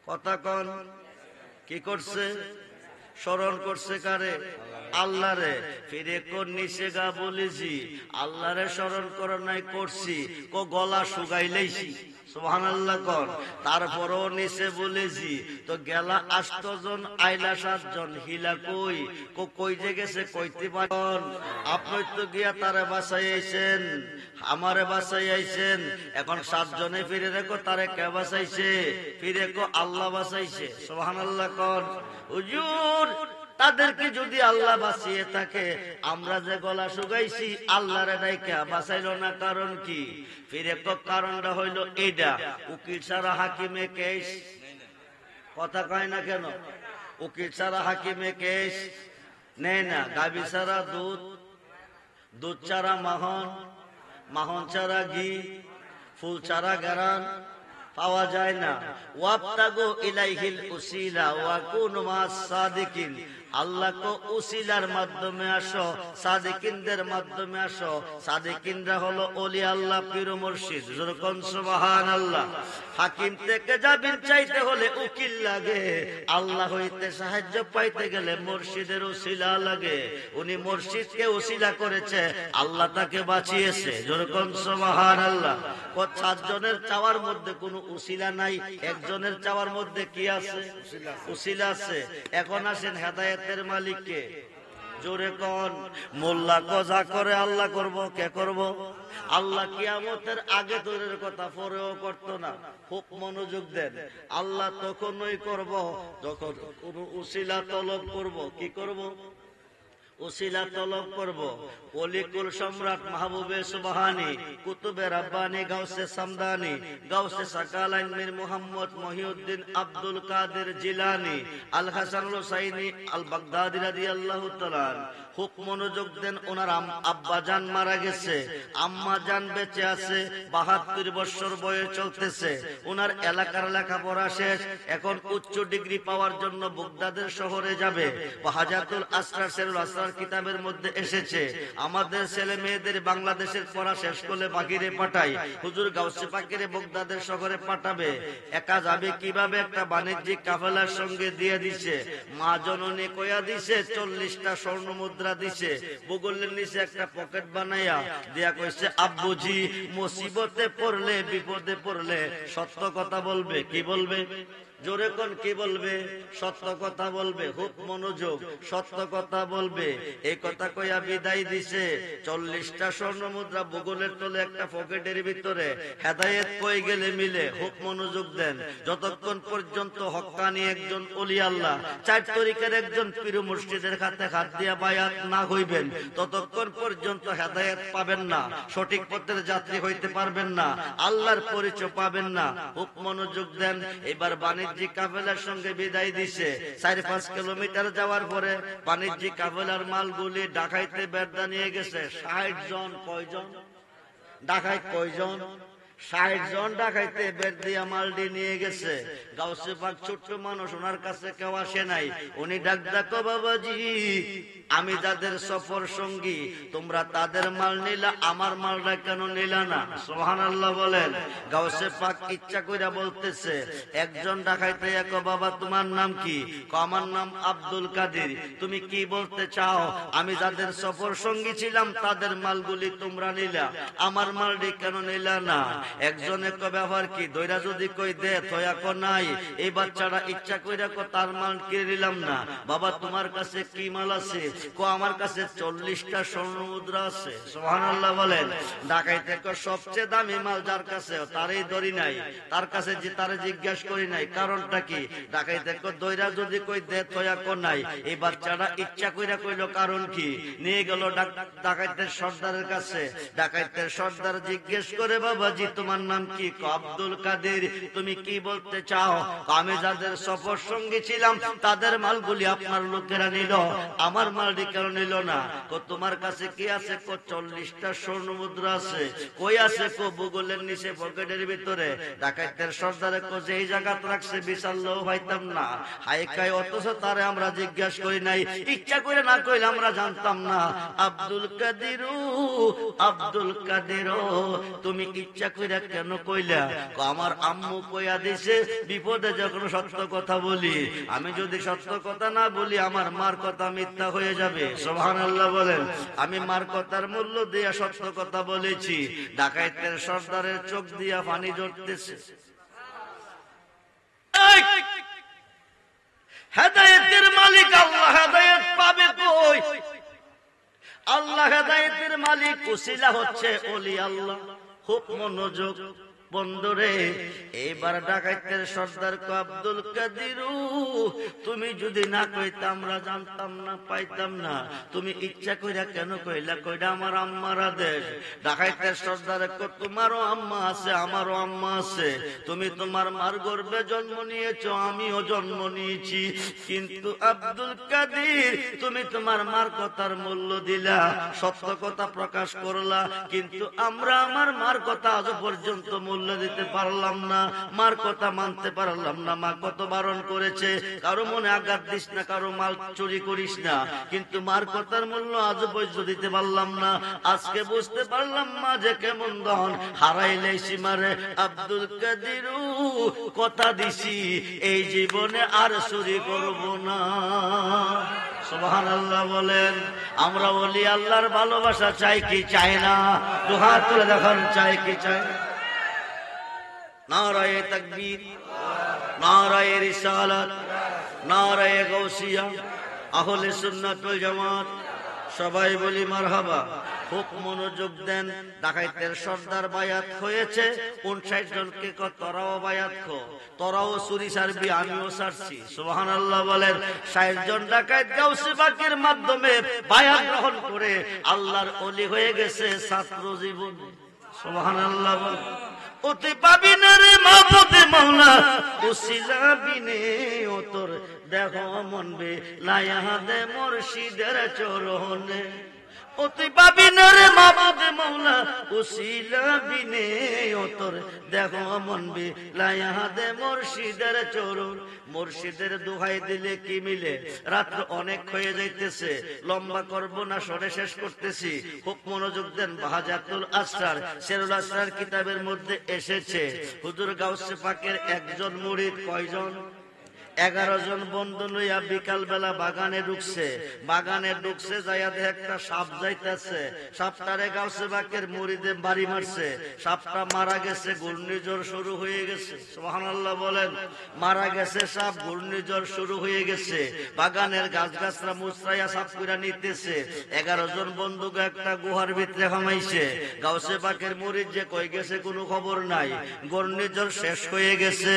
কথা কন। কি করছে? স্মরণ করছে কারে? আল্লাহরে। ফিরে কোন নিচে গা বলেছি আল্লাহরে স্মরণ করো নাই করছি, কো গলা শুকাইলেছি। সুবহানাল্লাহ কর। তারপরও নিচে বলেছি তো গেলা 8 জন আইলা 7 জন হিলা কই? কই যে গেছে কইতে পারেন? আপনি তো গিয়া তারে বাঁচাইছেন, আমারে বাঁচাইছেন। এখন 7 জনে ফিরে রেখো তারে কে বাঁচাইছে? ফিরে কো আল্লাহ বাঁচাইছে। সুবহানাল্লাহ কর। হুজুর তাদেরকে যদি আল্লাহ বাঁচিয়ে থাকে, আমরা যে গলা শুকাইছি আল্লাহরে ডাইকা বাঁচাইল না, কারণ কি? ফিরে কারণটা হইল এইটা, উকিল ছাড়া হাকিমে কেস। কথা কয় না কেন? উকিল ছাড়া হাকিমে কেস নেয় না। গাভী ছাড়া দুধ, দুধ ছাড়া মাখন, মাখন ছাড়া ঘি, ফুল ছাড়া গেরান পাওয়া যায় না। ওয়াবতাগু ইলাইহিল উসিলা ওয়া কুনু মাস সাদিকিন। আল্লাহ কো উসিলার মাধ্যমে আসো, সাদিকিনদের মাধ্যমে আসো। সাদিকিনরা হলো ওলি আল্লাহ, পীর ও মুর্শিদ। যেরকম সুবহানাল্লাহ। হাকিম থেকে জামিন চাইতে হলে উকিল লাগে, আল্লাহ হইতে সাহায্য পাইতে গেলে মুর্শিদের উসিলা লাগে। উনি মুর্শিদকে উসিলা করেছে, আল্লাহ তাকে বাঁচিয়েছে। যেরকম সুবহানাল্লাহ। 7 জনের চাওয়ার মধ্যে কোনো উসিলা নাই, একজনের চাওয়ার মধ্যে কি আছে? উসিলা আছে। এখন আসেন হেদায়েতের মালিককে। জোরে কোন। মোল্লা কজা করে আল্লাহ করব, কে করব? আল্লাহ কিয়ামতের আগে দূরের কথা পরেও করতো না। খুব মনোযোগ দেন। আল্লাহ তখনই করব যখন কোন উসিলা তলব করব। কি করব? উসিলা তলব করব। ওলিকুল সম্রাট মাহবুবে সুবহানি, কুতুবে রাব্বানি, গাউসে সামদানি, গাউসে সাকালাইন মীর মুহাম্মদ মহিউদ্দিন আব্দুল কাদের জিলানী, আল হাসান হুসাইনি আল বাগদাদি রাদিয়াল্লাহু তাআলা। খুব মনোযোগ দেন। ওনার আব্বা জান মারা গেছে, আম্মা জান বেঁচে আছে, 72 বছর বয়স চলতেছে। ওনার এলাকার লেখাপড়া শেষ, এখন উচ্চ ডিগ্রি পাওয়ার জন্য বাগদাদের শহরে যাবে। হাজাতুল আসরার সেরুল আসরার কিতাবের মধ্যে এসেছে আমাদের ছেলে মেয়েদের বাংলাদেশের পড়া শেষ করলে বাহিরে পাঠাই। হুজুর গাউসে পাকেরে বাগদাদের শহরে পাঠাবে। একা যাবে কিভাবে? একটা বাণিজ্যিক কাফেলার সঙ্গে দিয়ে দিছে। মা জননী কয়া দিছে 40টা স্বর্ণ মুদ্রা দিছে। বগলের নিচে একটা পকেট বানাইয়া দিয়া কইছে, আব্বুজি মুসিবতে পড়লে, বিপদে পড়লে সত্য কথা বলবে। কি বলবে? জোরে কোন। কি বলবে? সত্য কথা বলবে। খুব মনোযোগ। সত্য কথা বলবে। এই কথা কইয়া বিদায় দিছে। 40টা স্বর্ণ মুদ্রা বগলের তলে একটা পকেটের ভিতরে। হেদায়েত কই গেলে মিলে। খুব মনোযোগ দেন। যতক্ষণ পর্যন্ত হক্কানি একজন ওলি আল্লাহ, 4 তরিকার একজন পীর মুর্শিদের হাতে হাত দিয়া বায়াত না হইবেন, ততক্ষণ পর্যন্ত হেদায়েত পাবেন না, সঠিক পথের যাত্রী হইতে পারবেন না, আল্লাহর পরিচয় পাবেন না। খুব মনোযোগ দেন। এবার বাণিজ্যিক কাফেলার সঙ্গে বিদায় দিছে। 4-5 কিলোমিটার যাওয়ার পরে বাণিজ্যিক কাফেলার মালগুলি ডাকাইতে বেরদা নিয়ে গেছে। 60 জন। কয়জন ডাকাইত? কয়জন? 60 জন ডাকাইতে বের দিয়া মালডি নিয়ে গেছে। গাউসে পাক ছোট্ট মানুষ, ওনার কাছে কেউ আসে নাই। উনি ডাক ডাকো, বাবাজি আমি যাদের সফর সঙ্গী, তোমরা তাদের মাল নিলা, আমার মালটা কেন নিলা না? সুবহানাল্লাহ বলেন। গাউসে পাক ইচ্ছা কইরা বলতেছে, একজন ডাকাইতে কো, বাবা তোমার নাম কি? কো আমার নাম আব্দুল কাদের। তুমি কি বলতে চাও? আমি যাদের সফর সঙ্গী ছিলাম তাদের মালগুলি তোমরা নিলা, আমার মালটি কেন নিলা না? একজনে কো ব্যাপার কি দইরা যদি কই দে তোয়া কো নাই, এই বাচ্চাটা ইচ্ছা কইরা কো তার মাল কিনে নিলাম না। বাবা তোমার কাছে কি মাল আছে? কো আমার কাছে 40টা স্বর্ণ মুদ্রা আছে। সুবহানাল্লাহ বলেন। ডাকাইতে কো সবচেয়ে দামি মাল যার কাছে তারই ধরি নাই, তার কাছে যে তারে জিজ্ঞেস করি নাই, কারণটা কি? ডাকাইতে কো দইরা যদি কই দে তোয়া কো নাই, এই বাচ্চাটা ইচ্ছা কইরা কইলো কারণ কি? নিয়ে গেল ডাকাইতের সর্দারের কাছে। ডাকাইতের সর্দার জিজ্ঞেস করে বাবাজি তোমার নাম কি? আব্দুল কাদের। তুমি কি বলতে চাও? আমি যাদের সফর সঙ্গী ছিলাম তাদের মালগুলি আপনার লোকেরা নিল, আমার মালটি কেন নিল না? তোমার কাছে কি আছে? 40টা স্বর্ণ মুদ্রা আছে। কই আছে? ভূগোলের নিচে পকেটের ভিতরে। ডাকাইতের সর্দারে যে এই জায়গা রাখছে বিচারলেও পাইতাম না। হাইকাই অথচ তারে আমরা জিজ্ঞাসা করি নাই, ইচ্ছা করে না কইলে আমরা জানতাম না। আব্দুল কাদের, আব্দুল কাদের তুমি ইচ্ছা কইরা কেন কইলা? আমার আম্মু কইয়া দিছে বিপদে যখন সত্য কথা বলি, আমি যদি সত্য কথা না বলি আমার মার কথা মিথ্যা হয়ে যাবে। সুবহানাল্লাহ বলেন। আমি মার কথার মূল্য দিয়া সত্য কথা বলেছি। ডাকাইতের সর্দারের চোখ দিয়া পানি ঝরতেছে। হেদায়েতের মালিক আল্লাহ, হেদায়েত পাবে কই? আল্লাহ হেদায়েতের মালিক, উসিলা হচ্ছে ওলি আল্লাহ। খুব মনোযোগ বন্ধুরে। এইবার ডাকাইতের সর্দার কো আব্দুল কাদের তুমি যদি না কইতা আমরা জানতাম না, পাইতাম না। তুমি ইচ্ছা কইরা কেন কইলা? কইরা আমার আম্মার আদেশ। ডাকাইতের সর্দার কো তোমারও আম্মা আছে, আমারও আম্মা আছে। তুমি তোমার মার গর্ভে জন্ম নিয়েছো, আমিও জন্ম নিয়েছি। কিন্তু আব্দুল কাদের তুমি তোমার মার কথার মূল্য দিলা, সত্য কথা প্রকাশ করলা, কিন্তু আমরা আমার মার কথা আজ পর্যন্ত মূল্য দিতে পারলাম না, মার কথা মানতে পারলাম না। মা কত বারণ করেছে, কারো মনে আঘাত দিস না, কারো মাল চুরি করিস না, কিন্তু মার কথার মূল্য আজ পর্যন্ত দিতে পারলাম না। আজকে বুঝতে পারলাম মা যে কেমন দহন হারাইলে সীমারে। আব্দুল কাদের কথা দিছি এই জীবনে আর চুরি করব না। সুবহানাল্লাহ বলেন। আমরা বলি আল্লাহর ভালোবাসা চাই কি চাই না? দু হাত তুলে দেখান, চাই কি চাই? নারায়ে তাকবীর, নারায়ে রিসালাত, নারায়ে গাউসিয়া, আহলে সুন্নাত ওয়াল জামাত, সবাই বলি মারহাবা। খুব মনোযোগ দেন। ডাকাইতের সর্দার বায়াত হয়েছে 59 জনকে। তোরাও বায়াত খো, তোরাও চুরি ছাড়বি, আমিও ছাড়ছি। সুবহানাল্লাহ বলেন। 60 জন ডাকাইত গাউসে পাকের মাধ্যমে বায়াত গ্রহণ করে আল্লাহর ওলি হয়ে গেছে ছাত্র জীবন। সুবহানাল্লাহ বলেন। ওতে পাবি না রে মাহবুবে মাওলা, উসিলা বিনে ও তোর দেহ মনবে লায়া দে মুর্শিদের চরণে। ওতে পাবি না রে মাহবুবে মাওলা, উসিলা বিনে ও তোর দেহ মনবে লায়া দে মুর্শিদের চরণ। মুর্শিদের দোহাই দিলে কি মিলে? রাত্র অনেক হয়ে যাইতেছে, লম্বা করব না, সরে শেষ করতেছি। খুব মনোযোগ দেন। বাহাজাতুল আসরার, শেরুল আসরার কিতাবের মধ্যে এসেছে হুজুর গাউসে পাকের একজন মুরিদ কয়জন? 11 জন বন্ধু লইয়া বিকাল বেলা বাগানে ঢুকছে। বাগানে ঢুকছে যাইয়া দেখে একটা সাপ যাইতেছে। সাপটারে গাউসে পাকের মুরিদে বাড়ি মারছে। সাপটা মারা গেছে, ঘূর্ণিঝড় শুরু হয়ে গেছে। সুবহানাল্লাহ বলেন। মারা গেছে সাপ, ঘূর্ণিঝড় শুরু হয়ে গেছে। বাগানের গাছ গাছরা মুচড়াইয়া সাপ কইরা নিতেছে। 11 জন বন্ধুকে একটা গুহার ভিতরে হামাইছে। গাউসে পাকের মুরিদ যে কই গেছে কোনো খবর নাই। ঘূর্ণিঝড় শেষ হয়ে গেছে।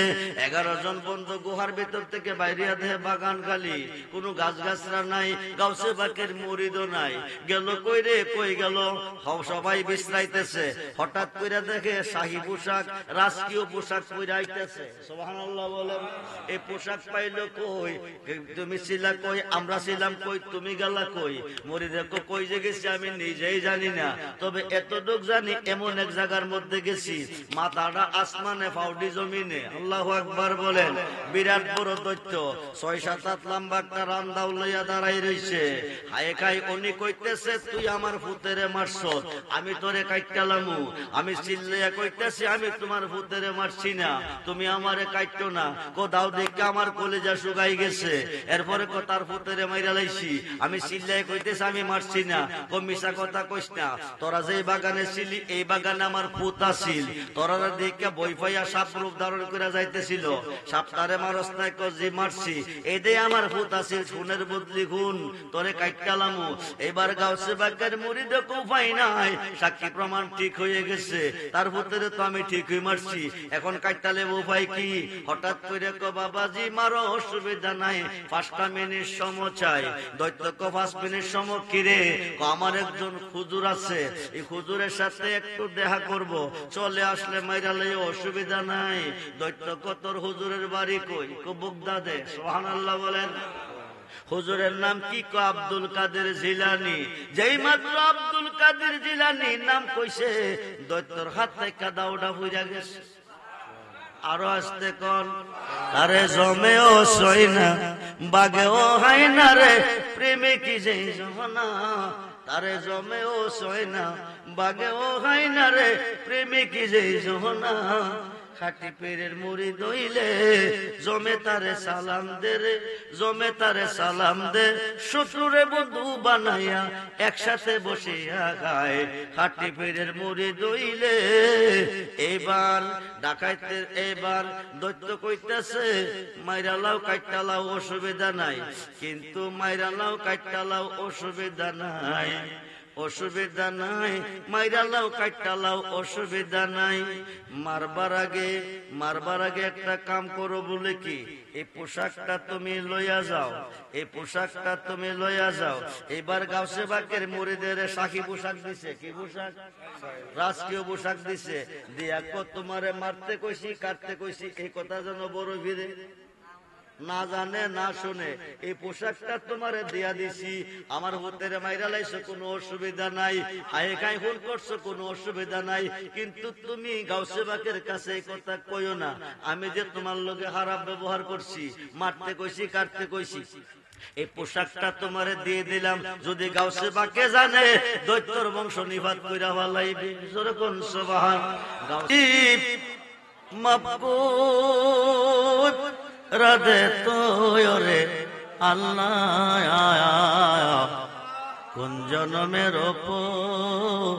11 জন বন্ধু গুহার ভিতর থেকে বাইরিয়া দেহে বাগান খালি, কোনো গাছ গাছরা নাই, গাউসে পাকের মুরিদও নাই। গেল কই রে? কই গেল? সবাই বিশ্রাইতেছে। হঠাৎ কইরা দেখে শাহী পোশাক, রাজকীয় পোশাক পইরা আইতেছে। সুবহানাল্লাহ বলেন। এই পোশাক পাইলো কই? তুমি ছিলা কই? আমরা ছিলাম কই? তুমি গেলা কই? মুরিদে কই যে গেছি আমি নিজেই জানি না, তবে এতটুক জানি এমন এক জায়গার মধ্যে গেছি মাথাটা আসমানে, ফাউডি জমিনে। আল্লাহু আকবার বলেন। বিরাট বড় দৈত্য 6-7 লম্বা একটা রান্দাও লইয়া দাঁড়াই রইছে। হায় খাই উনি কইতেছে তুই আমার ফুতেরে মারছ, আমি তোরে কাইটালামু। আমি চিল্লাইয়া কইতেছি আমি তোমার ফুতেরে মারছি না, তুমি আমারে কাইটো না। দাও দেখে আমার কলেজা শুকাই গেছে। এরপরে তার ফুতেরে মাইরা লাইছি। আমি চিল্লাইয়া কইতেছি আমি মারছি না। মিশা কথা কইস না, তোরা যে বাগানে ছিলি এই বাগানে আমার ফুত আছিল। তোরা দেখে বই পাইয়া সাপ রূপ ধারণ করে যাইতেছিল, সাপটারে মারস নাই জি মারছি, এটাই আমার ফুত আছিল। খুনের বদলি খুন, তোরে কাইটালামু। এবার গাউসে বাগের মুরিদ উপায় নাই, সাক্ষী প্রমাণ ঠিক হয়ে গেছে, তার ফুতেরে তো আমি ঠিকই মারছি, এখন কাইটালে উপায় কি? হঠাৎ করে বাবাজি মারো, অসুবিধা নাই, 5টা মিনিট সময় চাই। দৈত্য 5 মিনিট সময় কিরে, আমার একজন হুজুর আছে, এই হুজুরের সাথে একটু দেখা করব, চলে আসলে মাইরালে অসুবিধা নাই। দৈত্য তোর হুজুরের বাড়ি কই? বুগদাদে। সুবহানাল্লাহ বলেন। হুজুরের নাম কি? আব্দুল কাদের জিলানী। যেই মাত্র আব্দুল কাদের জিলানী নাম কইছে, দৈত্যর হাত থেকে দাউডা ফুইরা গেছে। আরো আসতে কোন? আরে জমেও সই না, বাগেও হাই না রে, প্রেমে কি যে জমানা। তারে জমেও সই না, বাগেও হাই না রে, প্রেমে কি যে জমানা। খাটি পীরের মুরিদ হইলে জমে তারে সালাম দে রে, জমে তারে সালাম দে, শত্রুরে বন্ধু বানাইয়া একসাথে বসিয়া খায়। খাটি পীরের মুরিদ হইলে এবার ডাকাইতে, এবার দৈত্য কইতাছে মাইরালাও কাইটালাও অসুবিধা নাই, কিন্তু মাইরালাও কাইটালাও অসুবিধা নাই, অসুবিধা নাই, মাইরালাও কাইটালাও অসুবিধা নাই। মারবার আগে একটা কাম করো, বলে কি এই পোশাকটা তুমি লইয়া যাও, এই পোশাকটা তুমি লইয়া যাও। এবার গাউসে বাকের মুরিদের সাকি পোশাক দিছে। কি পোশাক? রাজকীয় পোশাক দিছে। দিয়া তোমারে মারতে কইছি, কাটতে কইছি, এই কথা যেন বড় ভিড়ে না জানে না শুনে, এই পোশাকটা তোমারে দিয়া দিছি, আমার হুতেরে মাইরা লাইছো, কোনো অসুবিধা নাই, হায় খাই হুল করছো, কোনো অসুবিধা নাই, কিন্তু তুমি গাউসে বাকের কাছে এই কথা কইও না, আমি যে তোমার লগে খারাপ ব্যবহার করছি, মারতে কইছি, কাটতে কইছি, এই পোশাকটা তোমারে দিয়ে দিলাম, যদি গাউসে বাকে জানে দৈত্যর বংশ নিপাত কইরা ফেলাইবে। যেরকম সুবহান মাবুদ রাধে তোরে আল্লাহ, কোন জনমের ওপর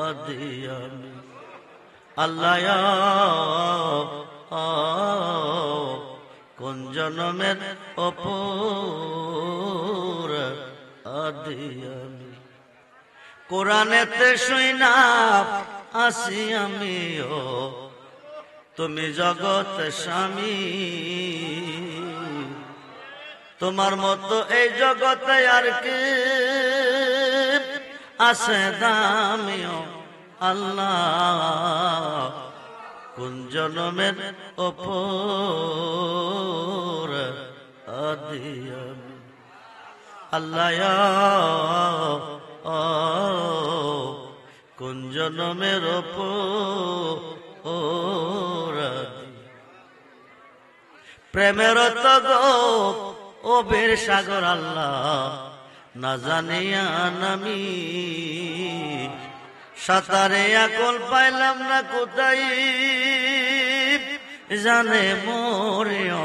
আদিয়ামি আল্লাহ, কোন জনমের ওপর আদিয়ামি। কোরআনেতে শুইনা আসি আমিও, তুমি জগৎ স্বামী, তোমার মতো এই জগতে আর কি আছে দামিও আল্লাহ, কোন জনমের ওপর আদিয়ামি আল্লাহ, কোন জনমের ওপর। প্রেমের তো গো ও বীর সাগর আল্লাহ, না জানিয়া নামি, সাঁতারে আকল পাইলাম না কোথায়, জানে মোরেও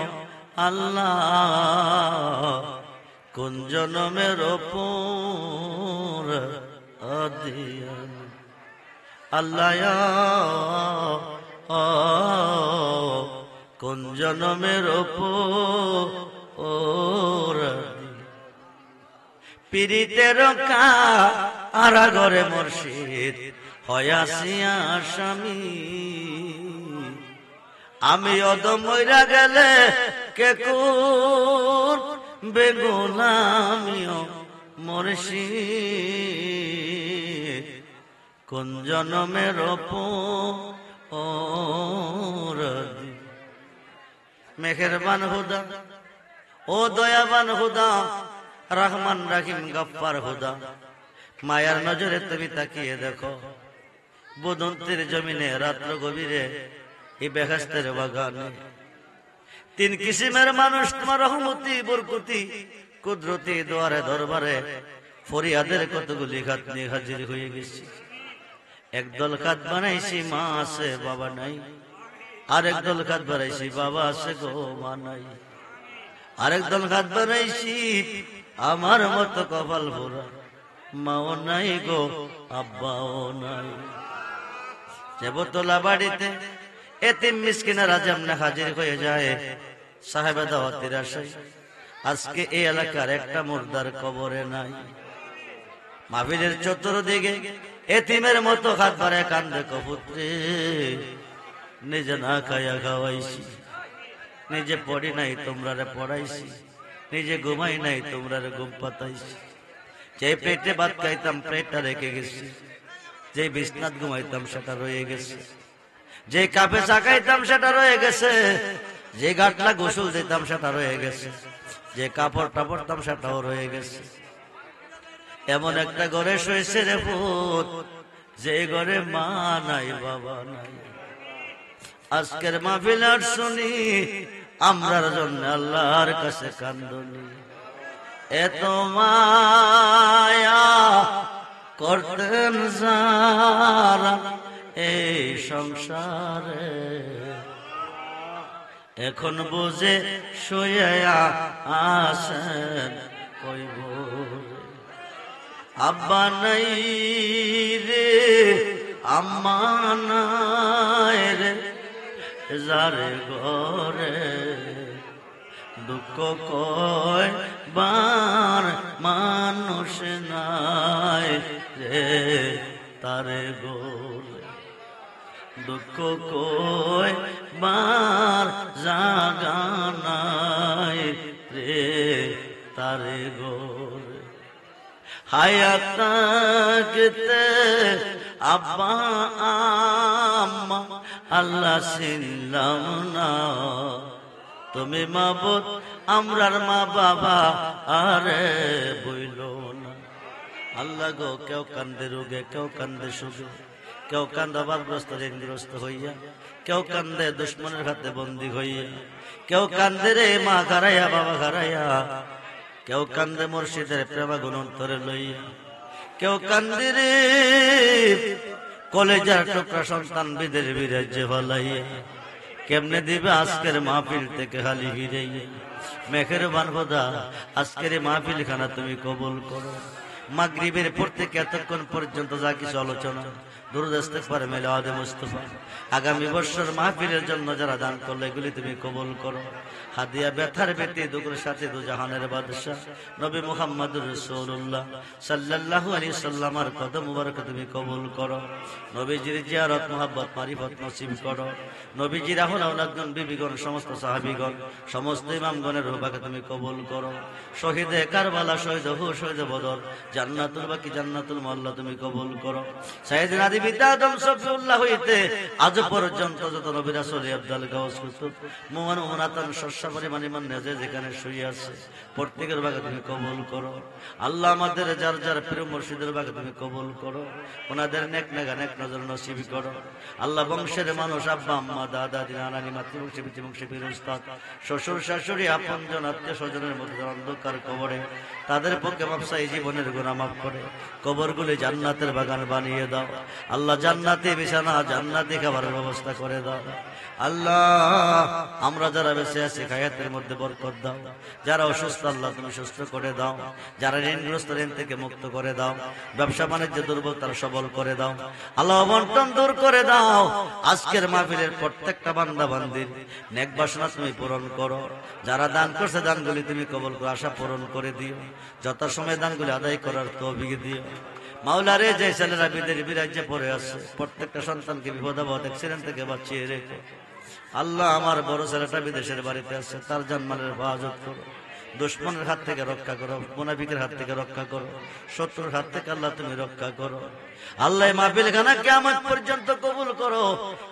আল্লাহ, কোন জনমের ওপর আদিয়ামি আল্লাহ, কোন জনমের ওপর। পীড়িতের কারাগারে মুর্শিদ হয়াসিয়া স্বামী, আমি অদম মইরা গেলে কে করবে গোলামিও মুর্শিদ, কোন জনমের ওপর। মেহেরবান হুদা ও দয়াবান হুদা, রহমান রহিম গফফার হুদা, মায়ার নজরে তুমি তাকিয়ে দেখো, বুদন্তির জমিনে রাত্র গভীরে এই বেহেশতের বাগানে তিন কিসিমের মানুষ তোমার রহমতি বরকতি কুদরতি দুয়ারে দরবারে ফরিয়াদের কতগুলি খাত নিয়ে হাজির হয়ে গেছি। একদল খাত বানাইছি মা আছে বাবা নাই, আরেক দল খাত বানাইছি বাবা আছে গো মা নাই, আরেক দল খাত বানাইছি আমার মতো কপাল ভরা মাও নাই গো আব্বাও নাই। দেবতলা বাড়িতে এতিম মিসকিনারা যেমন হাজির হয়ে যায় সাহেবে দাওয়াতের আশায়, আজকে এই এলাকার একটা মুর্দার কবরে নাই। মাহফিলের চতুর্দিকে এতিমের মতো হাত বাড়ায় কান্দে কপুত্রে, নিজে না খাইয়া খাওয়াইছি, নিজে পড়ি নাই তোমরা পড়াইছি, নিজে ঘুমাই নাই তোমরা ঘুম পাতাইছি। যে পেটে ভাত খাইতাম পেটটা রেখে গেছি, যে বিছনাত ঘুমাইতাম সেটা রয়ে গেছে, যে কাপে চা খাইতাম সেটা রয়ে গেছে, যে গাটলা গোসল দিতাম সেটা রয়ে গেছে, যে কাপড়টা পরতাম সেটাও রয়ে গেছে। এমন একটা ঘরে শুয়েছে রে পুত, যে ঘরে মা নাই বাবা নাই। আজকের মাহফিল আর শুনি আমরার জন্য আল্লাহর কাছে কান্দনি। এত মায়া করতেন যারা এই সংসারে, এখন বুঝে শুয়া আসেন কইব আব্বা নাই রে আম্মা নাই রে, যারে ঘরে দুঃখ কয় বার মানুষ নাই রে, তারে গোরে দুঃখ কয় বার জাগা নাই রে, তারে গোরে হায়াত থাকতে আব্বা আম্মা আল্লাহ চিনলাম না, তুমি মাবুদ আমরার মা বাবা আরে বইল না। আল্লাহ গো, কেউ কান্দে রোগে, কেউ কান্দে সুখে, কেউ কান্দে অভাবগ্রস্ত ঋণগ্রস্ত হইয়া, কেউ কান্দে দুশ্মনের হাতে বন্দী হইয়া, কেউ কান্দে রে মা হারাইয়া বাবা হারাইয়া, কেউ কান্দে মুর্শিদের প্রেমাগুণ অন্তরে লইয়া, কেউ কান্দে রে কলেজার টুকরা সন্তান বিদের বিরাজ্যে ভালাইয়া। কেমনে দিবে আজকের মাহফিল থেকে হালি ফিরাইয়া। মেহেরবান খোদা, আজকের মাহফিল খানা তুমি কবুল করো। মাগরিবের পর থেকে এতক্ষণ পর্যন্ত যা কিছু আলোচনা দুরূদ ইস্তিগফার মিলাদে মুস্তাফা, আগামী বছর মাহফিলের জন্য যারা দান করলো এগুলি তুমি কবুল করো। হাদিয়া ব্যথার ব্যতি দুগুর সাথে দু জাহানের বাদশাহ নবী মুহাম্মদুর রাসূলুল্লাহ সাল্লাল্লাহু আলাইহি সাল্লামের কদম মুবারক তুমি কবুল করো। নবীজির জিয়ারত মুহাব্বত মারিফত নসিব করো। নবীজির আহলে আওলাদগণ বিবিগণ সমস্ত সাহাবীগণ সমস্ত ইমামগণের রূহকে তুমি কবুল করো। শহীদে কারবালা, শহীদ উহুদ, শহীদ বদর, জান্নাতুল বাকি জান্নাতুল মাল্লা তুমি কবুল করো। সাইয়েদনা বিদ্যা আদম সফিউল্লাহ হইতে আজ পর্যন্ত যত নবী রাসূল আব্দুল গাউস কুতুব মুমিন মুনাতান শস্যা পরিমাণ ইমান নেজে যেখানে শুয়ে আছে প্রত্যেকের ভাগে তুমি কবুল করো। আল্লাহ আমাদের যার যার প্রিয় মুর্শিদের ভাগে তুমি কবুল করো, ওনাদের নেক নেক নেক নজর নসিব করো। আল্লাহ বংশের মানুষ আব্বা আম্মা দাদা দিদা নানি মাতৃবংশী পিতৃবংশী পীর উস্তাদ শ্বশুর শাশুড়ি আপনজন আত্মীয় স্বজনের মধ্যে অন্ধকার কবরে তাদের পক্ষে মাপসাই জীবনের গুনাহ মাফ করে কবরগুলি জান্নাতের বাগান বানিয়ে দাও। আল্লাহ জান্নাতি বিছানা জান্নাতি খাবারের ব্যবস্থা করে দাও। আল্লাহ আমরা যারা বেঁচে আছি হায়াতের মধ্যে বরকত দাও, যারা অসুস্থ আল্লাহ তুমি সুস্থ করে দাও, যারা ঋণগ্রস্ত ঋণ থেকে মুক্ত করে দাও, ব্যবসা বাণিজ্য দুর্বল তারা সবল করে দাও। আল্লাহ অবন্টন দূর করে দাও। আজকের মাহফিলের প্রত্যেকটা বান্দা বান্দির নেক বাসনা তুমি পূরণ করো। যারা দান করছে দানগুলি তুমি কবুল করে আশা পূরণ করে দিও। যত সময় দানগুলি আদায় করার তৌফিক দিও। মাওলারে যে ছেলেরা বিদের বিরাজ্যে পড়ে আছে প্রত্যেকটা সন্তানকে বিপদাবদ অ্যাক্সিডেন্ট থেকে বাঁচিয়ে রেখো। আল্লাহ আমার বড় ছেলেটা বিদেশের বাড়িতে আছে, তার জানমালের হেফাজত করো। দুশ্মনের হাত থেকে রক্ষা করো, মুনাফিকের হাত থেকে রক্ষা করো, শত্রুর হাত থেকে আল্লাহ তুমি রক্ষা করো। আল্লাহ মাহফিল খানা কিয়ামত পর্যন্ত কবুল করো,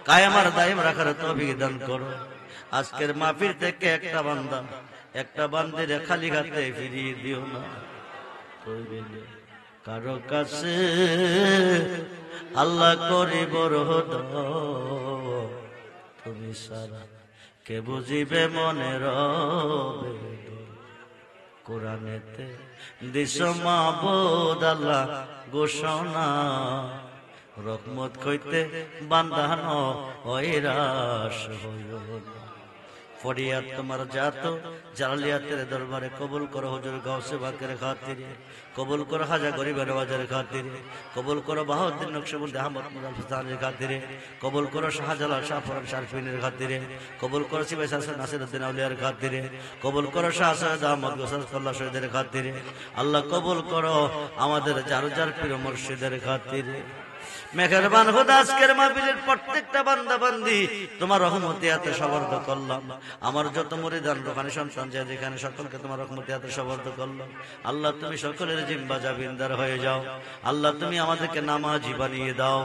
কায়েম আর দায়েম রাখার তৌফিক দান করো। আজকের মাহফিল থেকে একটা বান্দা একটা বান্দির খালি হাতে ফিরিয়ে দিও না। কারো কাছে আল্লাহ করি বড় তুমি সারা কে বুঝিবে মনের বেদনা। কোরআনেতে দিস মাবুদ আল্লাহ ঘোষণা, রহমত কইতে বান্ধানো হইরাস হইও না। ফরিয়াদ তোমার জাত জালালিয়াতের দরবারে কবুল করো হুজুর গাউসে বাকের খাতিরে, কবুল করো খাজা গরিবের ওয়াজের খাতিরে, কবুল করো বাহাউদ্দিন নকশবন্দি আহমদ মুজাফফর হাসানের খাতিরে, কবুল করো শাহজালাল শাহ ফরহাদ শারফিনের খাতিরে, কবুল করো সিবাই হাসান নাসিরউদ্দিন আউলিয়ার খাতিরে, কবুল করো শাহ সৈয়দ আহমদ গোসাল্লাহ শহীদের খাতিরে। আল্লাহ কবুল করো আমাদের যার যার প্রিয় মুর্শিদের খাতিরে। মেহেরবান খোদা আজকের মাহফিলের প্রত্যেকটা বান্দা বান্দি তোমার রহমতে হাতে সবর্দ করলাম। আমার যত মুরিদান রুহানি সন্তান যে যেখানে সকলকে তোমার রহমতে হাতে সবর্দ করলাম। আল্লাহ তুমি সকলের জিম্বা জাবিনদার হয়ে যাও। আল্লাহ তুমি আমাদেরকে নামাজি বানিয়ে দাও,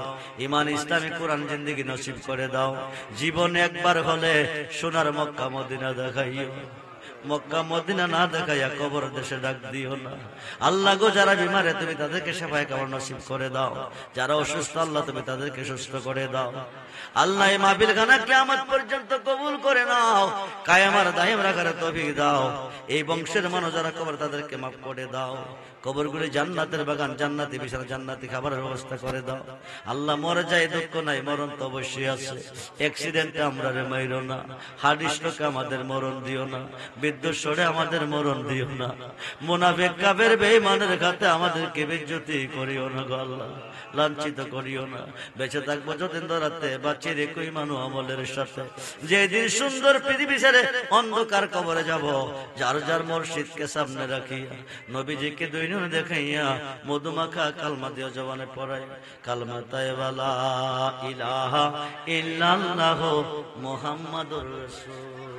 ঈমান ইসলামী কোরআন জিন্দেগি নসিব করে দাও। জীবনে একবার হলে সোনার মক্কা মদিনা দেখাইও, মক্কা মদিনা না দেখাইয়া কবর দেশে ডাক দিও না। আল্লাহ গো যারা বিমারে তুমি তাদেরকে সেবায় কবর নসিব করে দাও, যারা অসুস্থ আল্লাহ তুমি তাদেরকে সুস্থ করে দাও। আল্লাহ এই মাহফিল খানা কিয়ামত পর্যন্ত কবুল করে নাও, কায়েমার দায়েম রাখার তৌফিক দাও। এই বংশের মানুষ যারা কবর তাদেরকে মাফ করে দাও। কবরগুলি জান্নাতের বাগান, জান্নাতি বিশাল জান্নাতি খাবারের ব্যবস্থা করে দাও। আল্লাহ মরে যায় দুঃখ নাই, মরণ তো অবশ্যই আছে। অ্যাক্সিডেন্টে আমরা রে মাইরো না, হার্ট স্ট্রোকে আমাদের মরণ দিও না, বিদ্যুৎ সরে আমাদের মরণ দিও না, মুনাফিক কাফের বেঈমানের খাতে আমাদেরকে বেজ্জতি করিও না গো আল্লাহ, লাঞ্ছিত করিও না। বেঁচে থাকবো যতদিন ধরাতে বাঁচি রেখো ঈমান ও আমলের সাথে। যেদিন সুন্দর পৃথিবী ছেড়ে অন্ধকার কবরে যাব, যার যার মুর্শিদকে সামনে রাখিয়া নবীজিকে দুই নূর দেখাইয়া মধুমাখা কালমা দিও জবানে পড়াই, কালমা তাইবা লা ইলাহা ইল্লাল্লাহু মুহাম্মাদুর রাসূল।